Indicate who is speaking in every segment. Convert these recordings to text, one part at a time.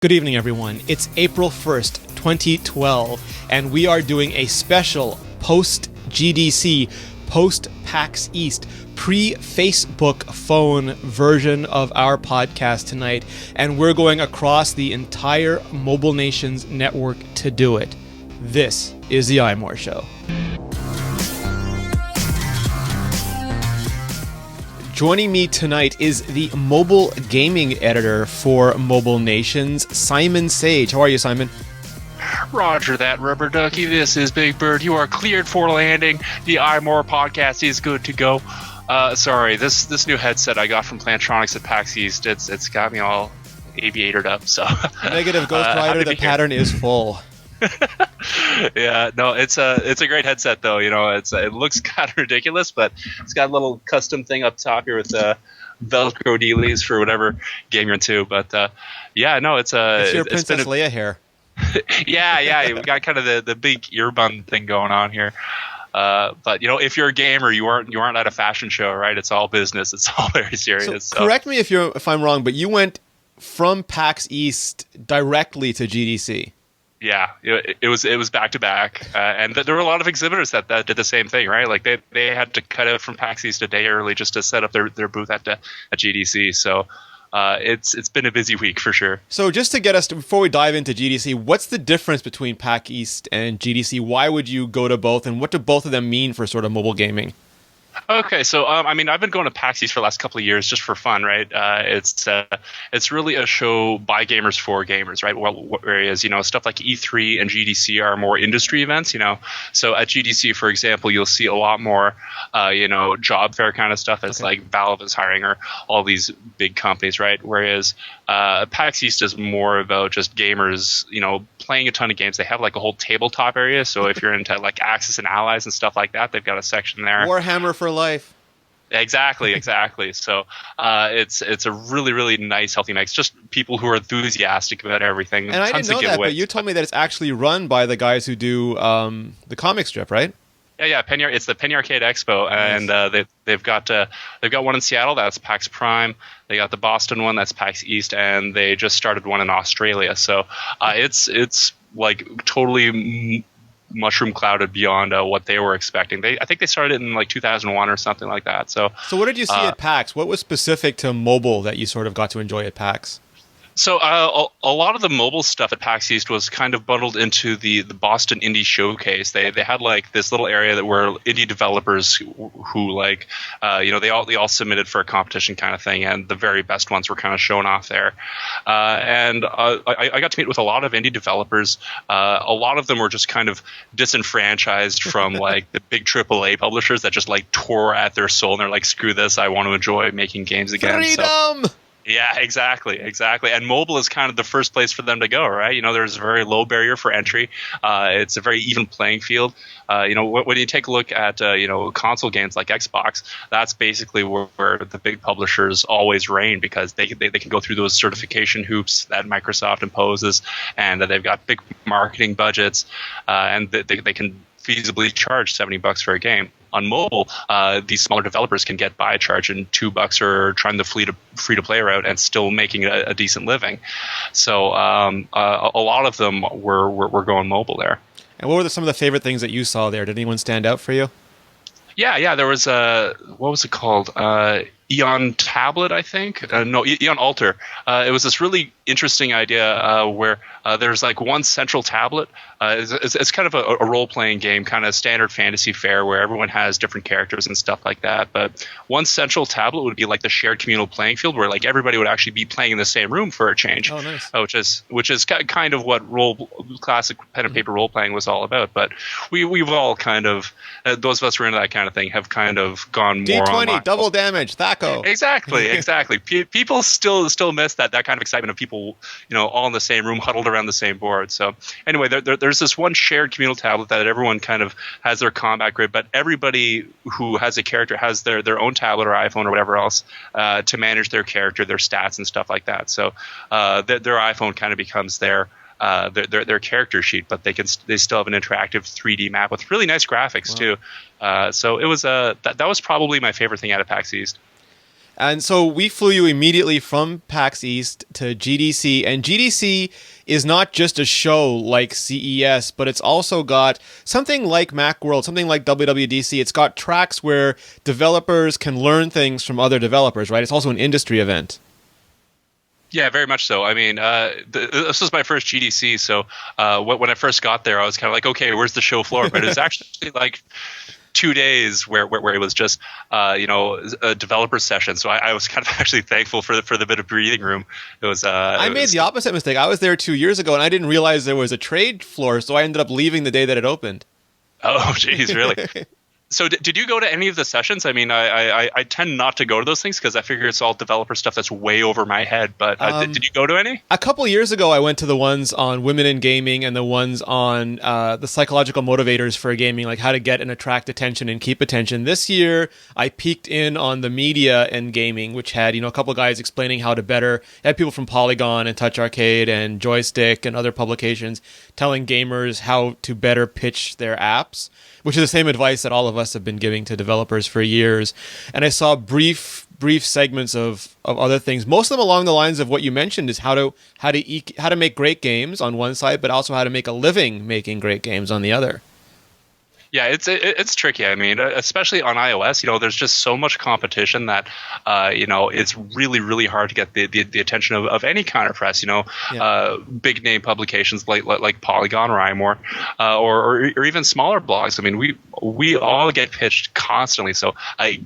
Speaker 1: Good evening, everyone. It's April 1st, 2012, and we are doing a special post-GDC, post-PAX East, pre-Facebook phone version of our podcast tonight, and we're going across the entire Mobile Nations network to do it. This is the iMore Show. Joining me tonight is the mobile gaming editor for Mobile Nations, Simon Sage. How are you, Simon?
Speaker 2: Roger that, Rubber Ducky. This is Big Bird. You are cleared for landing. The iMore podcast is good to go. Sorry, this new headset I got from Plantronics at PAX East, it's got me all aviatored up. So
Speaker 1: Negative Ghost Rider, the pattern is full.
Speaker 2: Yeah, no, it's a great headset though. You know, it looks kind of ridiculous, but it's got a little custom thing up top here with Velcro dealies for whatever game you're into. But yeah, no, it's
Speaker 1: your Princess Leia hair.
Speaker 2: yeah, we got kind of the big earbud thing going on here. But you know, if you're a gamer, you aren't at a fashion show, right? It's all business. It's all very serious.
Speaker 1: So correct me if I'm wrong, but you went from PAX East directly to GDC.
Speaker 2: Yeah, it was back to back, and there were a lot of exhibitors that did the same thing, right? Like they had to cut out from PAX East a day early just to set up their booth at GDC. So it's been a busy week for sure.
Speaker 1: So just to get us before we dive into GDC, what's the difference between PAX East and GDC? Why would you go to both, and what do both of them mean for sort of mobile gaming?
Speaker 2: Okay, so I mean, I've been going to PAX East for the last couple of years just for fun, right? It's really a show by gamers for gamers, right? Whereas, you know, stuff like E3 and GDC are more industry events, you know. So at GDC, for example, you'll see a lot more, you know, job fair kind of stuff as like Valve is hiring or all these big companies, right? Whereas PAX East is more about just gamers, you know, playing a ton of games. They have like a whole tabletop area. So if you're into like Axis and Allies and stuff like that, they've got a section there.
Speaker 1: Warhammer for life.
Speaker 2: Exactly. So it's a really, really nice, healthy mix. Just people who are enthusiastic about everything.
Speaker 1: And I didn't know that, but you told me that it's actually run by the guys who do the comic strip, right?
Speaker 2: Yeah. It's the Penny Arcade Expo, and they've got one in Seattle. That's PAX Prime. They got the Boston one. That's PAX East, and they just started one in Australia. So it's like totally mushroom clouded beyond what they were expecting. I think they started in like 2001 or something like that. So
Speaker 1: what did you see at PAX? What was specific to mobile that you sort of got to enjoy at PAX?
Speaker 2: So a lot of the mobile stuff at PAX East was kind of bundled into the Boston Indie Showcase. They had like this little area that were indie developers who like you know, they all submitted for a competition kind of thing, and the very best ones were kind of shown off there. And I got to meet with a lot of indie developers. A lot of them were just kind of disenfranchised from like the big AAA publishers that just like tore at their soul, and they're like, screw this, I want to enjoy making games again.
Speaker 1: Freedom!
Speaker 2: So, yeah, exactly. And mobile is kind of the first place for them to go, right? You know, there's a very low barrier for entry. It's a very even playing field. You know, when you take a look at, you know, console games like Xbox, that's basically where the big publishers always reign, because they can go through those certification hoops that Microsoft imposes, and they've got big marketing budgets, and they can feasibly charge $70 for a game. On mobile, these smaller developers can get by charging $2 or trying the free to play route and still making a decent living. So a lot of them were going mobile there.
Speaker 1: And what were some of the favorite things that you saw there? Did anyone stand out for you?
Speaker 2: Yeah. There was what was it called? Eon Tablet, I think. No, Eon Alter. It was this really interesting idea where there's like one central tablet. It's kind of a role-playing game, kind of standard fantasy fare where everyone has different characters and stuff like that. But one central tablet would be like the shared communal playing field, where like everybody would actually be playing in the same room for a change.
Speaker 1: Oh, nice.
Speaker 2: Which is kind of what classic pen and paper role-playing was all about. But we've all kind of those of us who are into that kind of thing have kind of gone more
Speaker 1: D20 double damage.
Speaker 2: Exactly. People still miss that kind of excitement of people, you know, all in the same room, huddled around the same board. So anyway, there's this one shared communal tablet that everyone kind of has their combat grid, but everybody who has a character has their own tablet or iPhone or whatever else to manage their character, their stats and stuff like that. So their iPhone kind of becomes their character sheet, but they still have an interactive 3D map with really nice graphics too. So it was that was probably my favorite thing out of PAX East.
Speaker 1: And so we flew you immediately from PAX East to GDC, and GDC is not just a show like CES, but it's also got something like Macworld, something like WWDC. It's got tracks where developers can learn things from other developers, right? It's also an industry event.
Speaker 2: Yeah, very much so. I mean, this was my first GDC, so when I first got there, I was kind of like, okay, where's the show floor? But it was actually like 2 days where it was just a developer session. So I was kind of actually thankful for the bit of breathing room. It was.
Speaker 1: I made the opposite mistake. I was there 2 years ago, and I didn't realize there was a trade floor, so I ended up leaving the day that it opened.
Speaker 2: Oh, geez, really? So did you go to any of the sessions? I mean, I tend not to go to those things because I figure it's all developer stuff that's way over my head. But did you go to any?
Speaker 1: A couple years ago, I went to the ones on women in gaming and the ones on the psychological motivators for gaming, like how to get and attract attention and keep attention. This year, I peeked in on the media and gaming, which had a couple guys explaining how to better. Had people from Polygon and Touch Arcade and Joystick and other publications telling gamers how to better pitch their apps, which is the same advice that all of us have been giving to developers for years. And I saw brief segments of other things, most of them along the lines of what you mentioned, is how to make great games on one side, but also how to make a living making great games on the other.
Speaker 2: Yeah, it's tricky. I mean, especially on iOS, there's just so much competition that, it's really, really hard to get the attention of any kind of press. Big name publications like Polygon or iMore, or even smaller blogs. I mean, we all get pitched constantly. So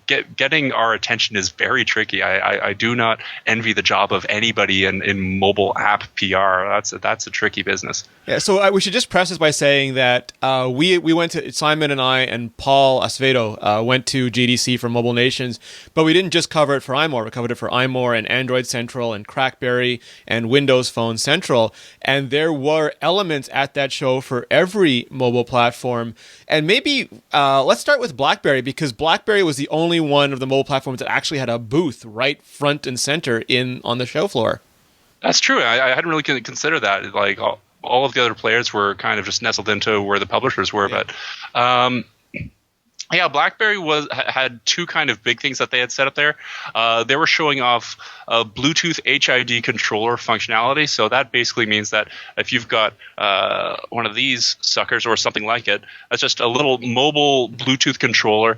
Speaker 2: getting our attention is very tricky. I do not envy the job of anybody in mobile app PR. That's a tricky business.
Speaker 1: Yeah. So we should just preface this by saying that we went to Simon and I and Paul Acevedo went to GDC for Mobile Nations, but we didn't just cover it for iMore. We covered it for iMore and Android Central and Crackberry and Windows Phone Central. And there were elements at that show for every mobile platform. And maybe let's start with BlackBerry, because BlackBerry was the only one of the mobile platforms that actually had a booth right front and center on the show floor. That's
Speaker 2: true. I hadn't really considered that. Like, all of the other players were kind of just nestled into where the publishers were. Yeah. But BlackBerry had two kind of big things that they had set up there. They were showing off Bluetooth HID controller functionality. So that basically means that if you've got one of these suckers or something like it, it's just a little mobile Bluetooth controller.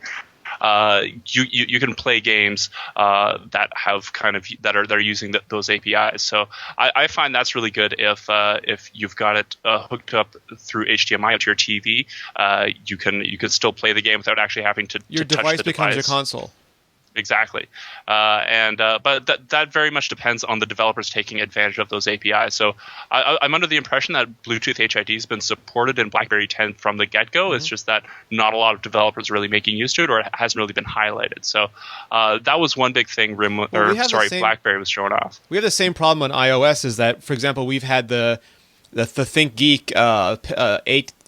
Speaker 2: You can play games that have that are using those APIs. So I find that's really good if you've got it hooked up through HDMI to your TV. You can still play the game without actually having to
Speaker 1: your
Speaker 2: touch
Speaker 1: device
Speaker 2: the
Speaker 1: becomes
Speaker 2: device.
Speaker 1: your console.
Speaker 2: Exactly. But that very much depends on the developers taking advantage of those APIs. So I'm under the impression that Bluetooth HID has been supported in BlackBerry 10 from the get-go. Mm-hmm. It's just that not a lot of developers are really making use to it, or it hasn't really been highlighted. So that was one big thing BlackBerry was showing off.
Speaker 1: We have the same problem on iOS, is that, for example, we've had the ThinkGeek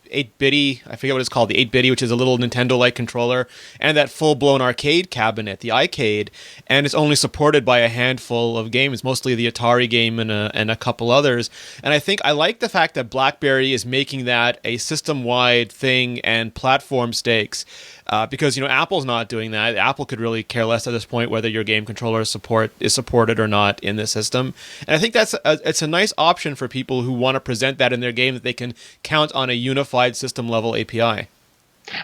Speaker 1: 8-bitty, I forget what it's called, the 8-bitty, which is a little Nintendo-like controller, and that full-blown arcade cabinet, the iCade, and it's only supported by a handful of games, mostly the Atari game and a couple others. And I think I like the fact that BlackBerry is making that a system-wide thing and platform stakes, because Apple's not doing that. Apple could really care less at this point whether your game controller is supported or not in the system. And I think it's a nice option for people who want to present that in their game, that they can count on a unified system level API.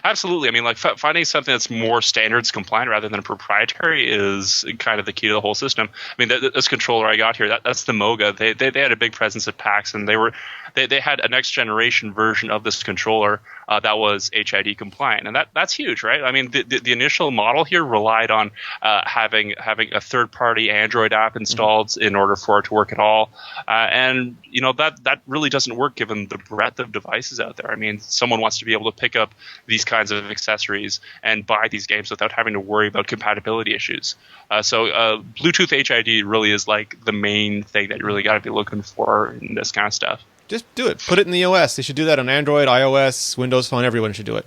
Speaker 2: Absolutely. I mean, like finding something that's more standards compliant rather than proprietary is kind of the key to the whole system. I mean, this controller I got here, that's the Moga. They had a big presence at PAX, and they had a next generation version of this controller that was HID compliant, and that's huge, right? I mean, the initial model here relied on having a third party Android app installed mm-hmm. in order for it to work at all, and that really doesn't work given the breadth of devices out there. I mean, someone wants to be able to pick up these kinds of accessories and buy these games without having to worry about compatibility issues. So Bluetooth HID really is like the main thing that you really got to be looking for in this kind of stuff.
Speaker 1: Just do it. Put it in the OS. They should do that on Android, iOS, Windows Phone. Everyone should do it.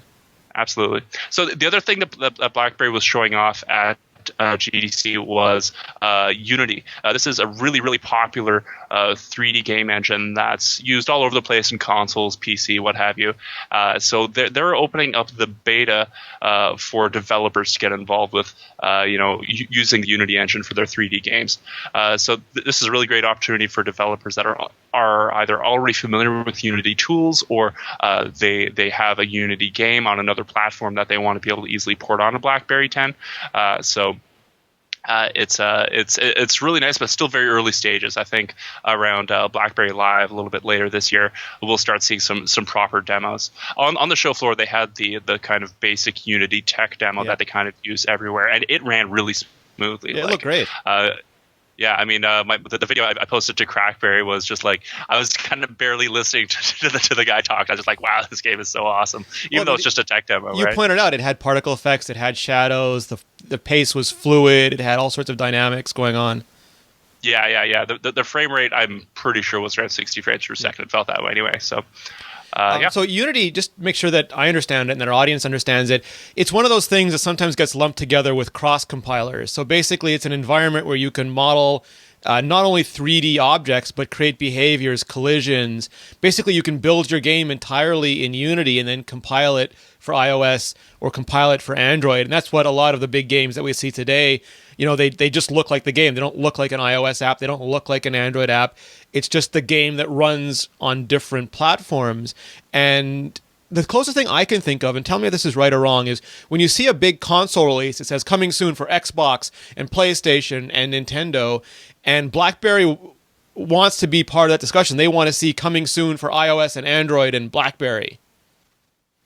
Speaker 2: Absolutely. So the other thing that BlackBerry was showing off at GDC was Unity. This is a really, really popular 3D game engine that's used all over the place in consoles, PC, what have you. So they're opening up the beta for developers to get involved with, using the Unity engine for their 3D games. So this is a really great opportunity for developers that are either already familiar with Unity tools, or they have a Unity game on another platform that they want to be able to easily port on a BlackBerry 10. It's really nice, but still very early stages. I think around BlackBerry Live a little bit later this year, we'll start seeing some proper demos. On the show floor, they had the kind of basic Unity tech demo that they kind of use everywhere, and it ran really smoothly.
Speaker 1: Yeah, it looked great.
Speaker 2: Yeah, I mean, the video I posted to Crackberry was just like, I was kind of barely listening to the guy talk. I was just like, wow, this game is so awesome, even though it's just a tech demo.
Speaker 1: You pointed out it had particle effects, it had shadows, the pace was fluid, it had all sorts of dynamics going on.
Speaker 2: Yeah. The frame rate, I'm pretty sure, was around 60 frames per second. It felt that way anyway. So.
Speaker 1: So Unity, just make sure that I understand it and that our audience understands it. It's one of those things that sometimes gets lumped together with cross-compilers. So basically, it's an environment where you can model not only 3D objects, but create behaviors, collisions. Basically, you can build your game entirely in Unity and then compile it for iOS or compile it for Android. And that's what a lot of the big games that we see today, they just look like the game. They don't look like an iOS app. They don't look like an Android app. It's just the game that runs on different platforms. And the closest thing I can think of, and tell me if this is right or wrong, is when you see a big console release, it says coming soon for Xbox and PlayStation and Nintendo, and BlackBerry wants to be part of that discussion. They want to see coming soon for iOS and Android and BlackBerry.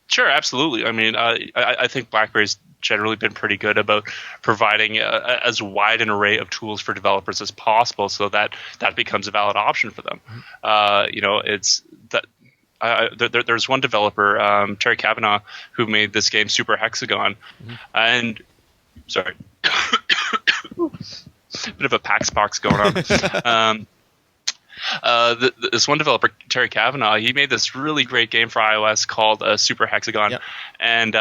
Speaker 1: Sure,
Speaker 2: absolutely. I mean, I think BlackBerry's generally been pretty good about providing as wide an array of tools for developers as possible, so that becomes a valid option for them. It's that. There's one developer, Terry Kavanagh, who made this game Super Hexagon, and sorry, bit of a PAX box going on. This one developer, Terry Kavanagh, he made this really great game for iOS called Super Hexagon, and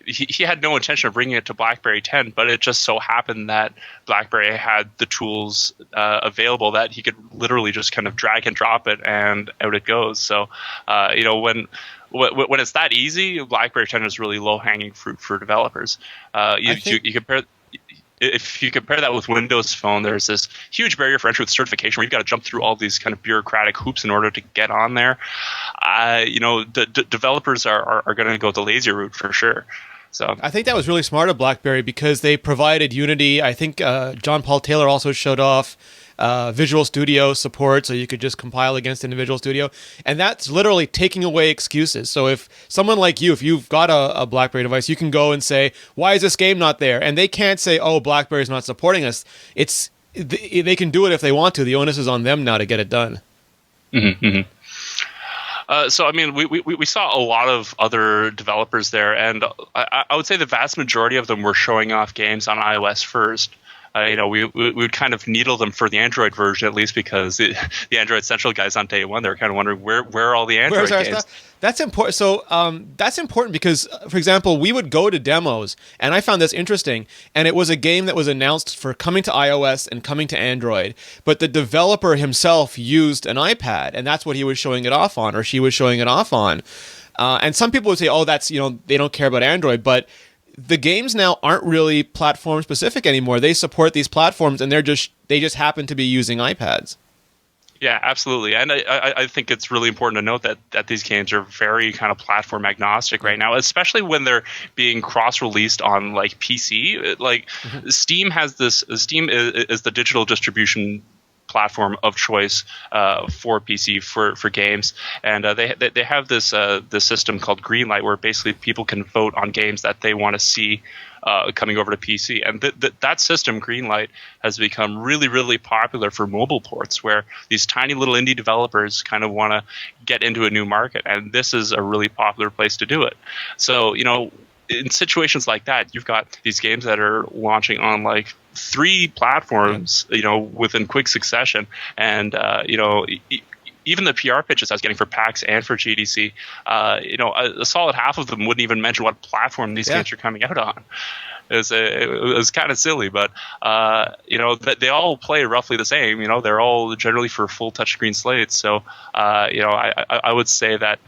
Speaker 2: he had no intention of bringing it to BlackBerry 10, but it just so happened that BlackBerry had the tools available that he could literally just kind of drag and drop it, and out it goes. So, when it's that easy, BlackBerry 10 is really low-hanging fruit for developers. You compare. If you compare that with Windows Phone, there's this huge barrier for entry with certification where you've got to jump through all these kind of bureaucratic hoops in order to get on there. The developers are going to go the lazier route for sure. So I think that was really smart of BlackBerry because they provided Unity. I think John Paul Taylor also showed off Visual Studio support, so you could just compile against an Visual Studio, and that's literally taking away excuses. So if someone like you, if you've got a BlackBerry device, you can go and say, why is this game not there? And they can't say, oh, BlackBerry's not supporting us. They can do it if they want to. The onus is on them now to get it done. So, I mean, we saw a lot of other developers there, and I would say the vast majority of them were showing off games on iOS first. We would kind of needle them for the Android version, at least, because the Android Central guys on day one, they were kind of wondering where are all the Android games. That's important. So that's important because, for example, we would go to demos, and I found this interesting, and it was a game that was announced for coming to iOS and coming to Android, but the developer himself used an iPad, and that's what he was showing it off on, or she was showing it off on. And some people would say, oh, that's, they don't care about Android, but the games now aren't really platform specific anymore. They support these platforms, and they just happen to be using iPads. Yeah, absolutely. And I think it's really important to note that these games are very kind of platform agnostic right now, especially when they're being cross-released on like PC. Like Steam has this. Steam is the digital distribution platform of choice for PC for games, and they have this system called Greenlight, where basically people can vote on games that they want to see coming over to PC, and that system Greenlight has become really, really popular for mobile ports, where these tiny little indie developers kind of want to get into a new market, and this is a really popular place to do it. So in situations like that, you've got these games that are launching on like 3 platforms, within quick succession, and even the PR pitches I was getting for PAX and for GDC, a solid half of them wouldn't even mention what platform these games are coming out on. It was kind of silly, but they all play roughly the same. They're all generally for full touchscreen slates. So I would say that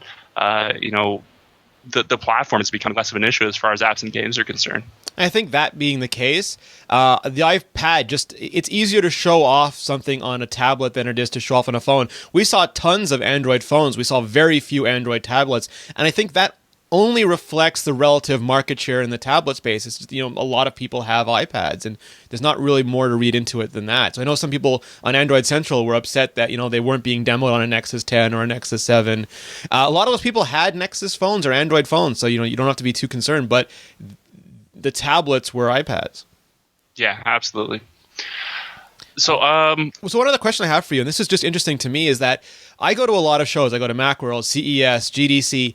Speaker 2: the platform has become less of an issue as far as apps and games are concerned.
Speaker 1: I think that being the case, the iPad it's easier to show off something on a tablet than it is to show off on a phone. We saw tons of Android phones. We saw very few Android tablets. And I think that only reflects the relative market share in the tablet space. It's just, a lot of people have iPads, and there's not really more to read into it than that. So I know some people on Android Central were upset that, they weren't being demoed on a Nexus 10 or a Nexus 7. A lot of those people had Nexus phones or Android phones, so, you don't have to be too concerned. But the tablets were iPads.
Speaker 2: Yeah, absolutely. So
Speaker 1: one other question I have for you, and this is just interesting to me, is that I go to a lot of shows. I go to Macworld, CES, GDC,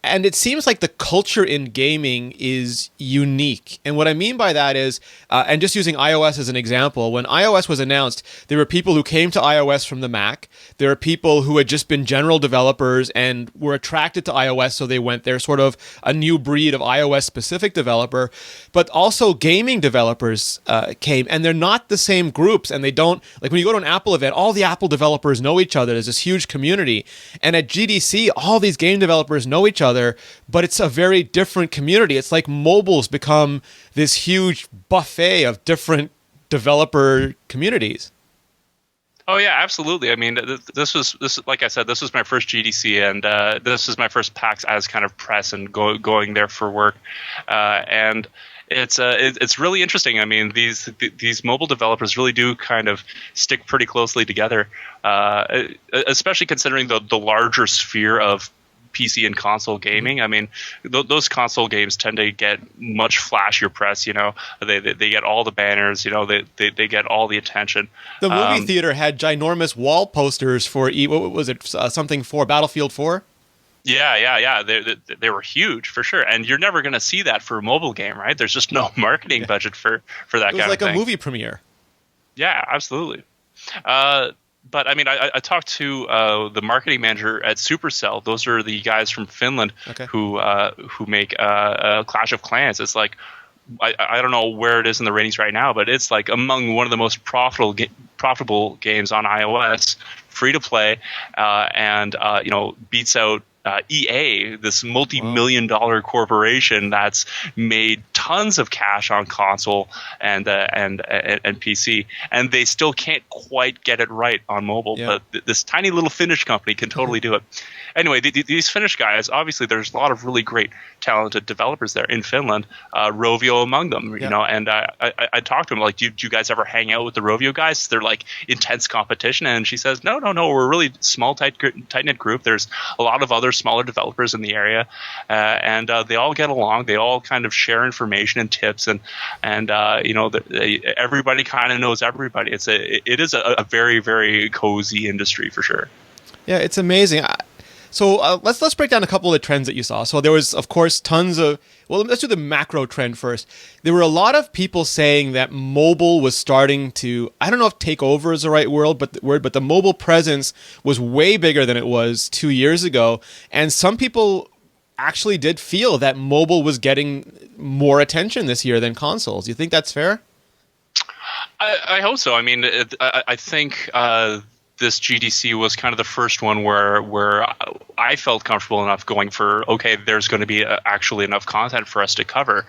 Speaker 1: and it seems like the culture in gaming is unique. And what I mean by that is, and just using iOS as an example, when iOS was announced, there were people who came to iOS from the Mac. There are people who had just been general developers and were attracted to iOS, so they went there, sort of a new breed of iOS-specific developer. But also gaming developers came, and they're not the same groups, and they don't, like when you go to an Apple event, all the Apple developers know each other. There's this huge community. And at GDC, all these game developers know each other, but it's a very different community. It's like mobile's become this huge buffet of different developer communities.
Speaker 2: Oh yeah, absolutely. I mean, this like I said, this was my first GDC, and this is my first PAX as kind of press and going there for work, and it's really interesting. I mean, these mobile developers really do kind of stick pretty closely together, especially considering the larger sphere of PC and console gaming. I mean, those console games tend to get much flashier press. They get all the banners. They get all the attention.
Speaker 1: The movie theater had ginormous wall posters for what was it? Something for Battlefield 4.
Speaker 2: Yeah. They were huge for sure, and you're never going to see that for a mobile game, right? There's just no marketing budget for that kind of thing. It
Speaker 1: was like a movie premiere.
Speaker 2: Yeah, absolutely. But I mean, I talked to the marketing manager at Supercell. Those are the guys from Finland who make Clash of Clans. It's like I don't know where it is in the ratings right now, but it's like among one of the most profitable games on iOS, free to play, and beats out EA, this multi-million-dollar corporation that's made tons of cash on console and PC, and they still can't quite get it right on mobile. Yeah. But this tiny little Finnish company can totally do it. Anyway, these Finnish guys, obviously, there's a lot of really great, talented developers there in Finland. Rovio among them, And I talked to him like, do you guys ever hang out with the Rovio guys? They're like intense competition, and she says, no, we're a really small, tight-knit group. There's a lot of other smaller developers in the area, and they all get along. They all kind of share information and tips, and everybody kind of knows everybody. It is a very, very cozy industry for sure.
Speaker 1: Yeah, it's amazing. So let's break down a couple of the trends that you saw. So there was, of course, tons of... Well, let's do the macro trend first. There were a lot of people saying that mobile was starting to... I don't know if take over is the right word, but the mobile presence was way bigger than it was 2 years ago. And some people actually did feel that mobile was getting more attention this year than consoles. You think that's fair?
Speaker 2: I hope so. I mean, I think... this GDC was kind of the first one where I felt comfortable enough going for, okay, there's going to be actually enough content for us to cover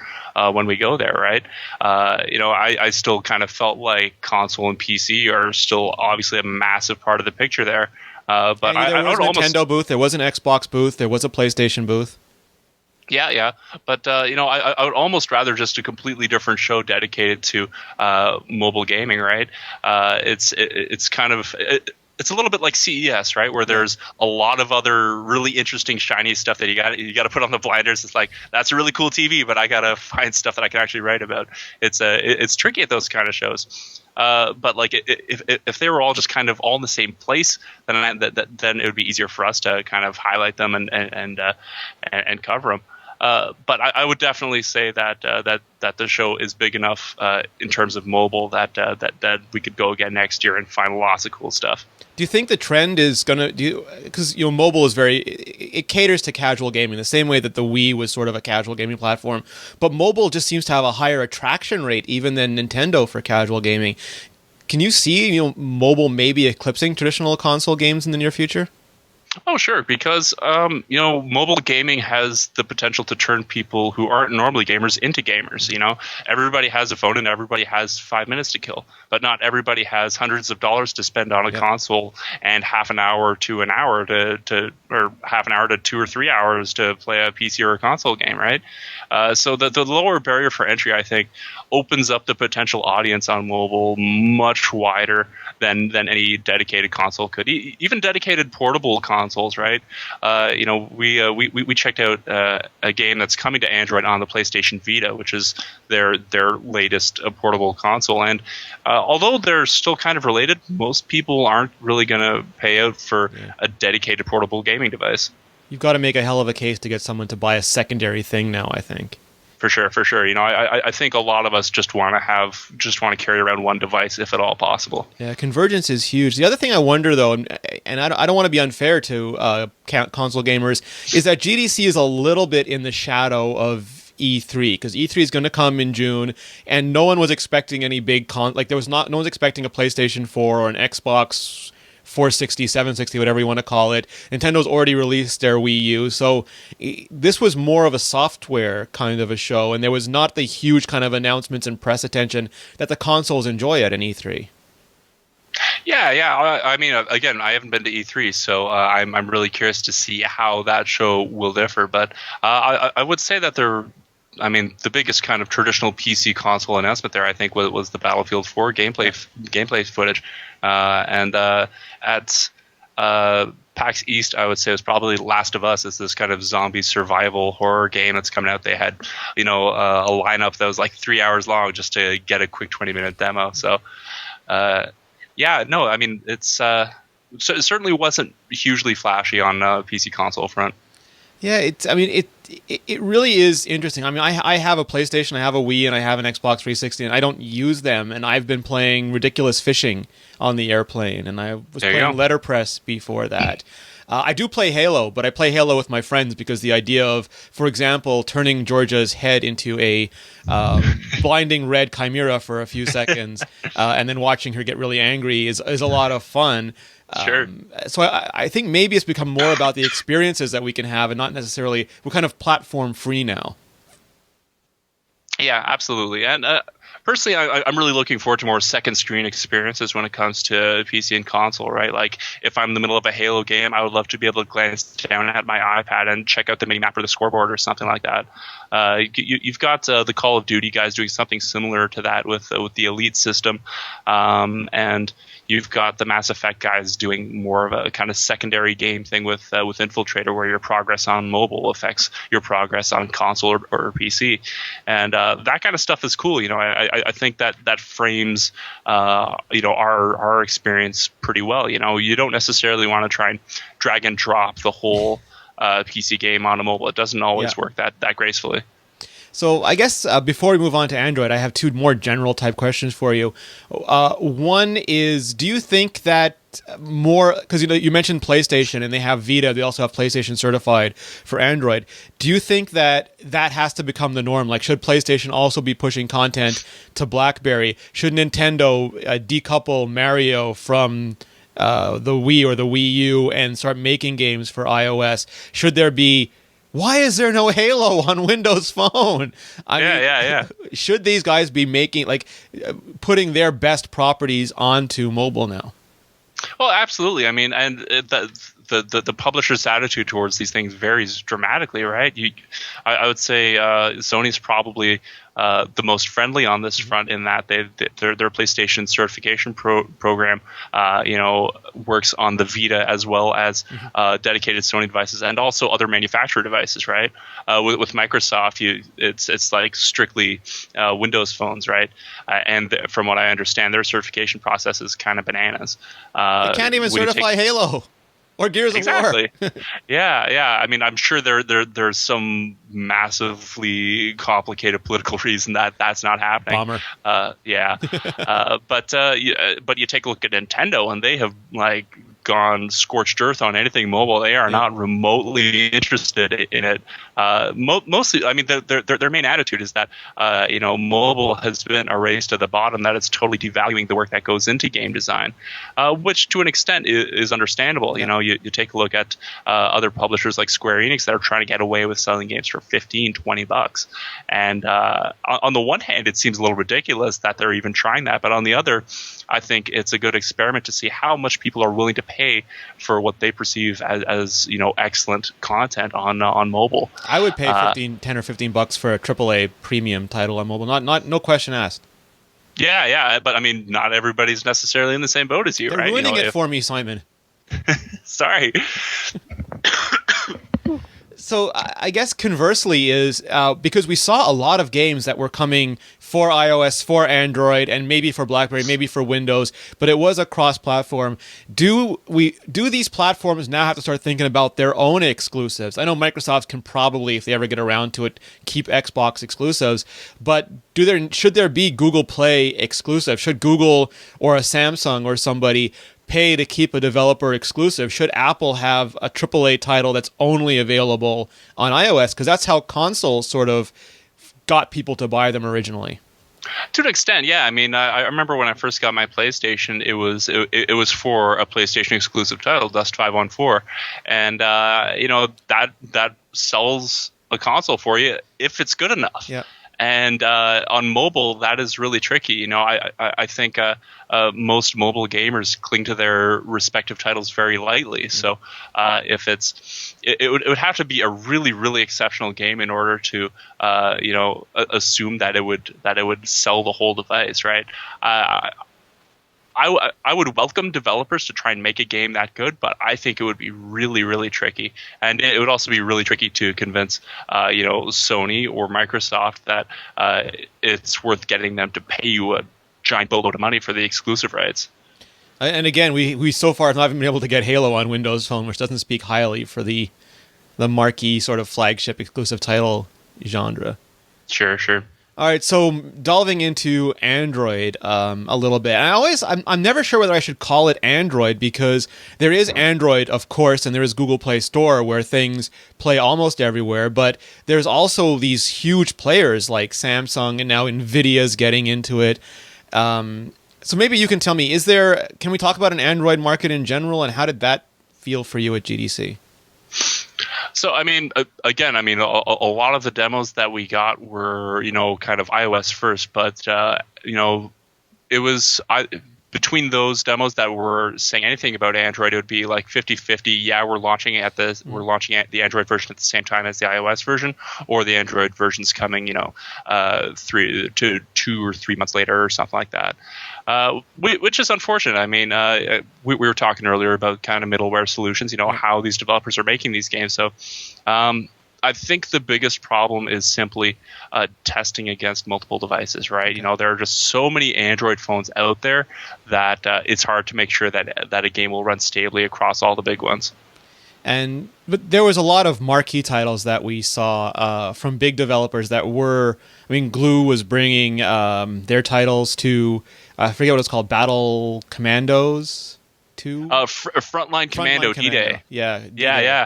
Speaker 2: when we go there, right? I still kind of felt like console and PC are still obviously a massive part of the picture there. But
Speaker 1: there was a Nintendo booth, there was an Xbox booth, there was a PlayStation booth.
Speaker 2: Yeah, but I would almost rather just a completely different show dedicated to mobile gaming, right? It's kind of it's a little bit like CES, right? Where there's a lot of other really interesting, shiny stuff that you got to put on the blinders. It's like, that's a really cool TV, but I got to find stuff that I can actually write about. It's tricky at those kind of shows. But like if they were all just kind of all in the same place, then it would be easier for us to kind of highlight them and cover them. But I would definitely say that that the show is big enough in terms of mobile that we could go again next year and find lots of cool stuff.
Speaker 1: Do you think the trend is gonna because mobile is it caters to casual gaming the same way that the Wii was sort of a casual gaming platform, but mobile just seems to have a higher attraction rate even than Nintendo for casual gaming. Can you see mobile maybe eclipsing traditional console games in the near future?
Speaker 2: Oh, sure, because mobile gaming has the potential to turn people who aren't normally gamers into gamers. Everybody has a phone and everybody has 5 minutes to kill, but not everybody has hundreds of dollars to spend on a console and half an hour to an hour or half an hour to 2 or 3 hours to play a PC or a console game, right? So the lower barrier for entry, I think, opens up the potential audience on mobile much wider than any dedicated console could. Even dedicated portable consoles, right? We checked out a game that's coming to Android on the PlayStation Vita, which is their latest portable console. And although they're still kind of related, most people aren't really going to pay out for a dedicated portable gaming device.
Speaker 1: You've got to make a hell of a case to get someone to buy a secondary thing now, I think.
Speaker 2: For sure. I think a lot of us just want to carry around one device if at all possible.
Speaker 1: Yeah, convergence is huge. The other thing I wonder, though, and I don't want to be unfair to console gamers, is that GDC is a little bit in the shadow of E3, because E3 is going to come in June, and no one was expecting any big no one's expecting a PlayStation 4 or an Xbox 460, 760, whatever you want to call it. Nintendo's already released their Wii U, so this was more of a software kind of a show, and there was not the huge kind of announcements and press attention that the consoles enjoy at an E3.
Speaker 2: Yeah. I mean, again, I haven't been to E3, so I'm really curious to see how that show will differ. But I would say that the biggest kind of traditional PC console announcement there, I think, was the Battlefield 4 gameplay footage. And at PAX East, I would say, was probably Last of Us. It's this kind of zombie survival horror game that's coming out. They had, a lineup that was like 3 hours long just to get a quick 20-minute demo. So, it's it certainly wasn't hugely flashy on PC console front.
Speaker 1: Yeah, it really is interesting. I mean, I have a PlayStation, I have a Wii, and I have an Xbox 360, and I don't use them. And I've been playing Ridiculous Fishing on the airplane, and I was playing Letterpress before that. I do play Halo, but I play Halo with my friends because the idea of, for example, turning Georgia's head into a blinding red chimera for a few seconds and then watching her get really angry is a lot of fun.
Speaker 2: Sure.
Speaker 1: So I think maybe it's become more about the experiences that we can have and not necessarily, we're kind of platform free now.
Speaker 2: Yeah, absolutely. And personally, I'm really looking forward to more second screen experiences when it comes to PC and console, right? Like if I'm in the middle of a Halo game, I would love to be able to glance down at my iPad and check out the mini-map or the scoreboard or something like that. You've got the Call of Duty guys doing something similar to that with the Elite system. And you've got the Mass Effect guys doing more of a kind of secondary game thing with Infiltrator, where your progress on mobile affects your progress on console or PC, and that kind of stuff is cool. I think that frames our experience pretty well. You don't necessarily want to try and drag and drop the whole PC game on a mobile. It doesn't always work that gracefully.
Speaker 1: So I guess before we move on to Android, I have two more general type questions for you. One is, do you think that more, because you mentioned PlayStation and they have Vita, they also have PlayStation certified for Android. Do you think that has to become the norm? Like, should PlayStation also be pushing content to BlackBerry? Should Nintendo decouple Mario from the Wii or the Wii U and start making games for iOS? Should there be... Why is there no Halo on Windows Phone? I mean, should these guys be putting their best properties onto mobile now?
Speaker 2: Well, absolutely. I mean, and the publisher's attitude towards these things varies dramatically, right? I would say Sony's probably the most friendly on this front, in that their PlayStation certification program, works on the Vita as well as dedicated Sony devices and also other manufacturer devices, right? With Microsoft, it's like strictly Windows phones, right? And from what I understand, their certification process is kind of bananas.
Speaker 1: They can't even certify Halo. Or Gears
Speaker 2: Exactly.
Speaker 1: of War.
Speaker 2: Yeah. I mean, I'm sure there's some massively complicated political reason that that's not happening.
Speaker 1: Bomber.
Speaker 2: Yeah. But you take a look at Nintendo, and they have like gone scorched earth on anything mobile. They are not remotely interested in it. Mostly, I mean, their main attitude is that mobile has been a race to the bottom. That it's totally devaluing the work that goes into game design, which to an extent is understandable.
Speaker 1: Yeah.
Speaker 2: You take a look at other publishers like Square Enix that are trying to get away with selling games for $15-$20, and on the one hand, it seems a little ridiculous that they're even trying that, but on the other, I think it's a good experiment to see how much people are willing to pay for what they perceive as excellent content on mobile.
Speaker 1: I would pay $10 or $15 for a AAA premium title on mobile. Not no question asked.
Speaker 2: Yeah, but I mean, not everybody's necessarily in the same boat as you,
Speaker 1: They're
Speaker 2: right?
Speaker 1: ruining it for me, Simon.
Speaker 2: Sorry.
Speaker 1: So I guess conversely is because we saw a lot of games that were coming for iOS, for Android, and maybe for BlackBerry, maybe for Windows, but it was a cross-platform. Do these platforms now have to start thinking about their own exclusives? I know Microsoft can probably, if they ever get around to it, keep Xbox exclusives, but should there be Google Play exclusive? Should Google or a Samsung or somebody pay to keep a developer exclusive? Should Apple have a AAA title that's only available on iOS? Because that's how consoles sort of got people to buy them originally.
Speaker 2: To an extent, yeah. I mean, I remember when I first got my PlayStation, it was for a PlayStation exclusive title, Dust 514, and that sells a console for you if it's good enough.
Speaker 1: Yeah.
Speaker 2: And on mobile, that is really tricky. I think most mobile gamers cling to their respective titles very lightly. So if it would have to be a really, really exceptional game in order to assume that it would sell the whole device, right? I would welcome developers to try and make a game that good, but I think it would be really, really tricky, and it would also be really tricky to convince, Sony or Microsoft that it's worth getting them to pay you a giant boatload of money for the exclusive rights.
Speaker 1: And again, we so far have not even been able to get Halo on Windows Phone, which doesn't speak highly for the marquee sort of flagship exclusive title genre.
Speaker 2: Sure.
Speaker 1: All right, so delving into Android a little bit. And I'm never sure whether I should call it Android, because there is Android, of course, and there is Google Play Store where things play almost everywhere. But there's also these huge players like Samsung, and now Nvidia's getting into it. So maybe you can tell me, can we talk about an Android market in general, and how did that feel for you at GDC?
Speaker 2: So, I mean, again, a lot of the demos that we got were, kind of iOS first, but, it was between those demos that were saying anything about Android, it would be like 50-50. Yeah, we're launching the Android version at the same time as the iOS version, or the Android version's coming, 2 or 3 months later or something like that. Which is unfortunate. I mean, we were talking earlier about kind of middleware solutions, how these developers are making these games. So I think the biggest problem is simply testing against multiple devices, right? There are just so many Android phones out there that it's hard to make sure that a game will run stably across all the big ones.
Speaker 1: But there was a lot of marquee titles that we saw from big developers that were. I mean, Glue was bringing their titles to, I forget what it's called, Battle Commandos 2?
Speaker 2: Frontline Commando D-Day.
Speaker 1: Yeah.
Speaker 2: D-Day.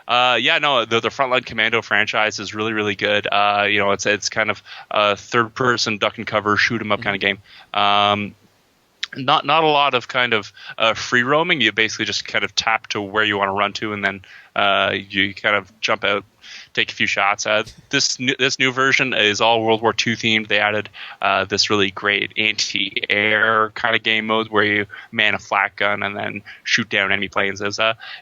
Speaker 2: No, the Frontline Commando franchise is really, really good. It's kind of a third-person duck and cover, shoot 'em up kind of game. Not a lot of kind of free roaming. You basically just kind of tap to where you want to run to, and then you kind of jump out, take a few shots. This new version is all World War II themed. They added this really great anti-air kind of game mode where you man a flak gun and then shoot down enemy planes.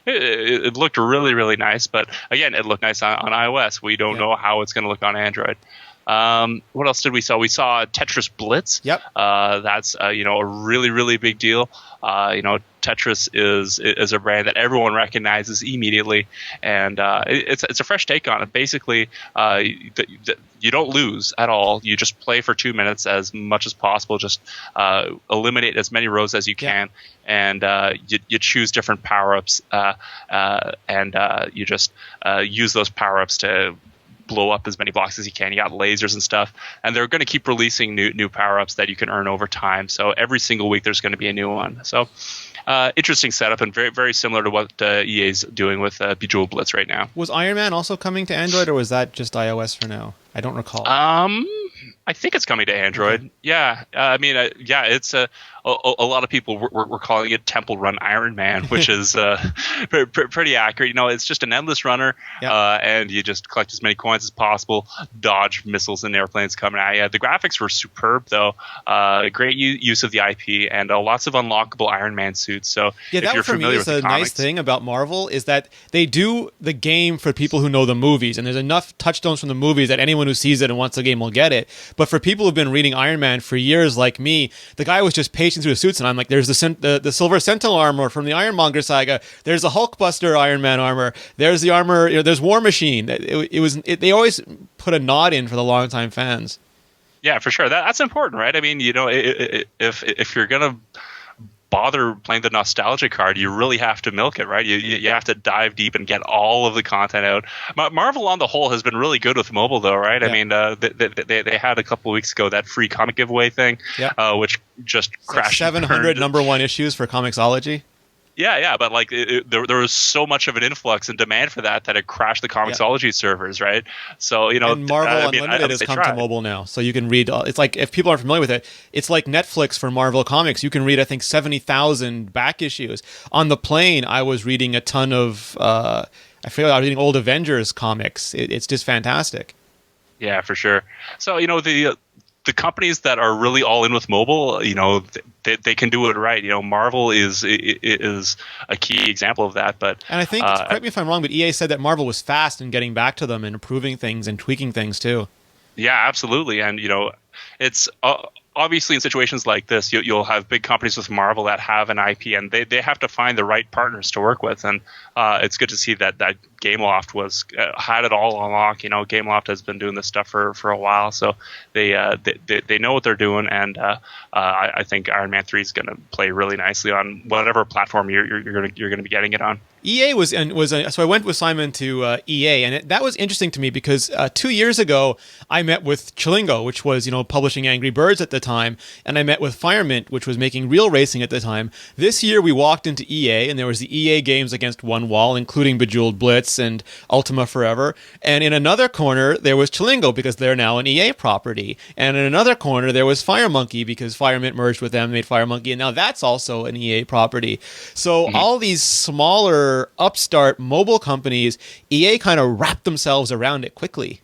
Speaker 2: It looked really, really nice, but again, it looked nice on iOS. We don't know how it's going to look on Android. What else did we saw? We saw Tetris Blitz.
Speaker 1: Yep.
Speaker 2: That's a really, really big deal. Tetris is a brand that everyone recognizes immediately, and it's a fresh take on it. Basically, you don't lose at all. You just play for 2 minutes as much as possible. Just eliminate as many rows as you can, and you choose different power-ups, and you just use those power-ups to blow up as many blocks as you can. You got lasers and stuff, and they're going to keep releasing new power-ups that you can earn over time. So every single week there's going to be a new one. So interesting setup, and very, very similar to what EA's doing with Bejeweled Blitz right now.
Speaker 1: Was Iron Man also coming to Android, or was that just iOS for now? I don't recall.
Speaker 2: I think it's coming to Android. Okay. Yeah, I mean, it's a lot of people were calling it Temple Run Iron Man, which is pretty accurate. You know, it's just an endless runner, and you just collect as many coins as possible, dodge missiles and airplanes coming at you. The graphics were superb, though. Great use of the IP, and lots of unlockable Iron Man suits. So
Speaker 1: yeah, that for me is a nice thing about Marvel, is that they do the game for people who know the movies, and there's enough touchstones from the movies that anyone who sees it and wants the game will get it. But for people who've been reading Iron Man for years, like me, the guy was just paging through the suits, and I'm like, there's the Silver Sentinel armor from the Ironmonger saga. There's the Hulkbuster Iron Man armor. There's the armor. You know, there's War Machine. They always put a nod in for the longtime fans.
Speaker 2: Yeah, for sure. That's important, right? I mean, you know, if you're gonna bother playing the nostalgia card, you really have to milk it, right? You have to dive deep and get all of the content out. Marvel on the whole has been really good with mobile, though, right? Yeah. I mean, they had a couple of weeks ago that free comic giveaway thing, which just crashed.
Speaker 1: Like 700 number one issues for Comixology.
Speaker 2: Yeah, but like there was so much of an influx and demand for that it crashed the Comixology servers, right? So, you know,
Speaker 1: and Marvel Unlimited has come to mobile now, so you can read. It's like, if people aren't familiar with it, it's like Netflix for Marvel Comics. You can read, I think, 70,000 back issues. On the plane, I was reading a ton of. I was reading old Avengers comics. It's just fantastic.
Speaker 2: Yeah, for sure. So, you know, the companies that are really all in with mobile, you know, they can do it right. You know, Marvel is a key example of that. But
Speaker 1: and I think, correct me if I'm wrong, but EA said that Marvel was fast in getting back to them and improving things and tweaking things too.
Speaker 2: Yeah, absolutely. And, you know, it's obviously in situations like this, you'll have big companies with Marvel that have an IP, and they have to find the right partners to work with. And it's good to see that Gameloft had it all on lock. You know, Gameloft has been doing this stuff for a while, so they know what they're doing. And I think Iron Man 3 is going to play really nicely on whatever platform you're going to be getting it on.
Speaker 1: EA so I went with Simon to EA, and that was interesting to me because 2 years ago I met with Chilingo, which was, you know, publishing Angry Birds at the time, and I met with Firemint, which was making real racing at the time. This year we walked into EA, and there was the EA games against one wall, including Bejeweled Blitz and Ultima Forever, and in another corner there was Chilingo because they're now an EA property, and in another corner there was Firemonkey because Firemint merged with them, made Firemonkey, and now that's also an EA property. So all these smaller upstart mobile companies, EA kind of wrapped themselves around it quickly.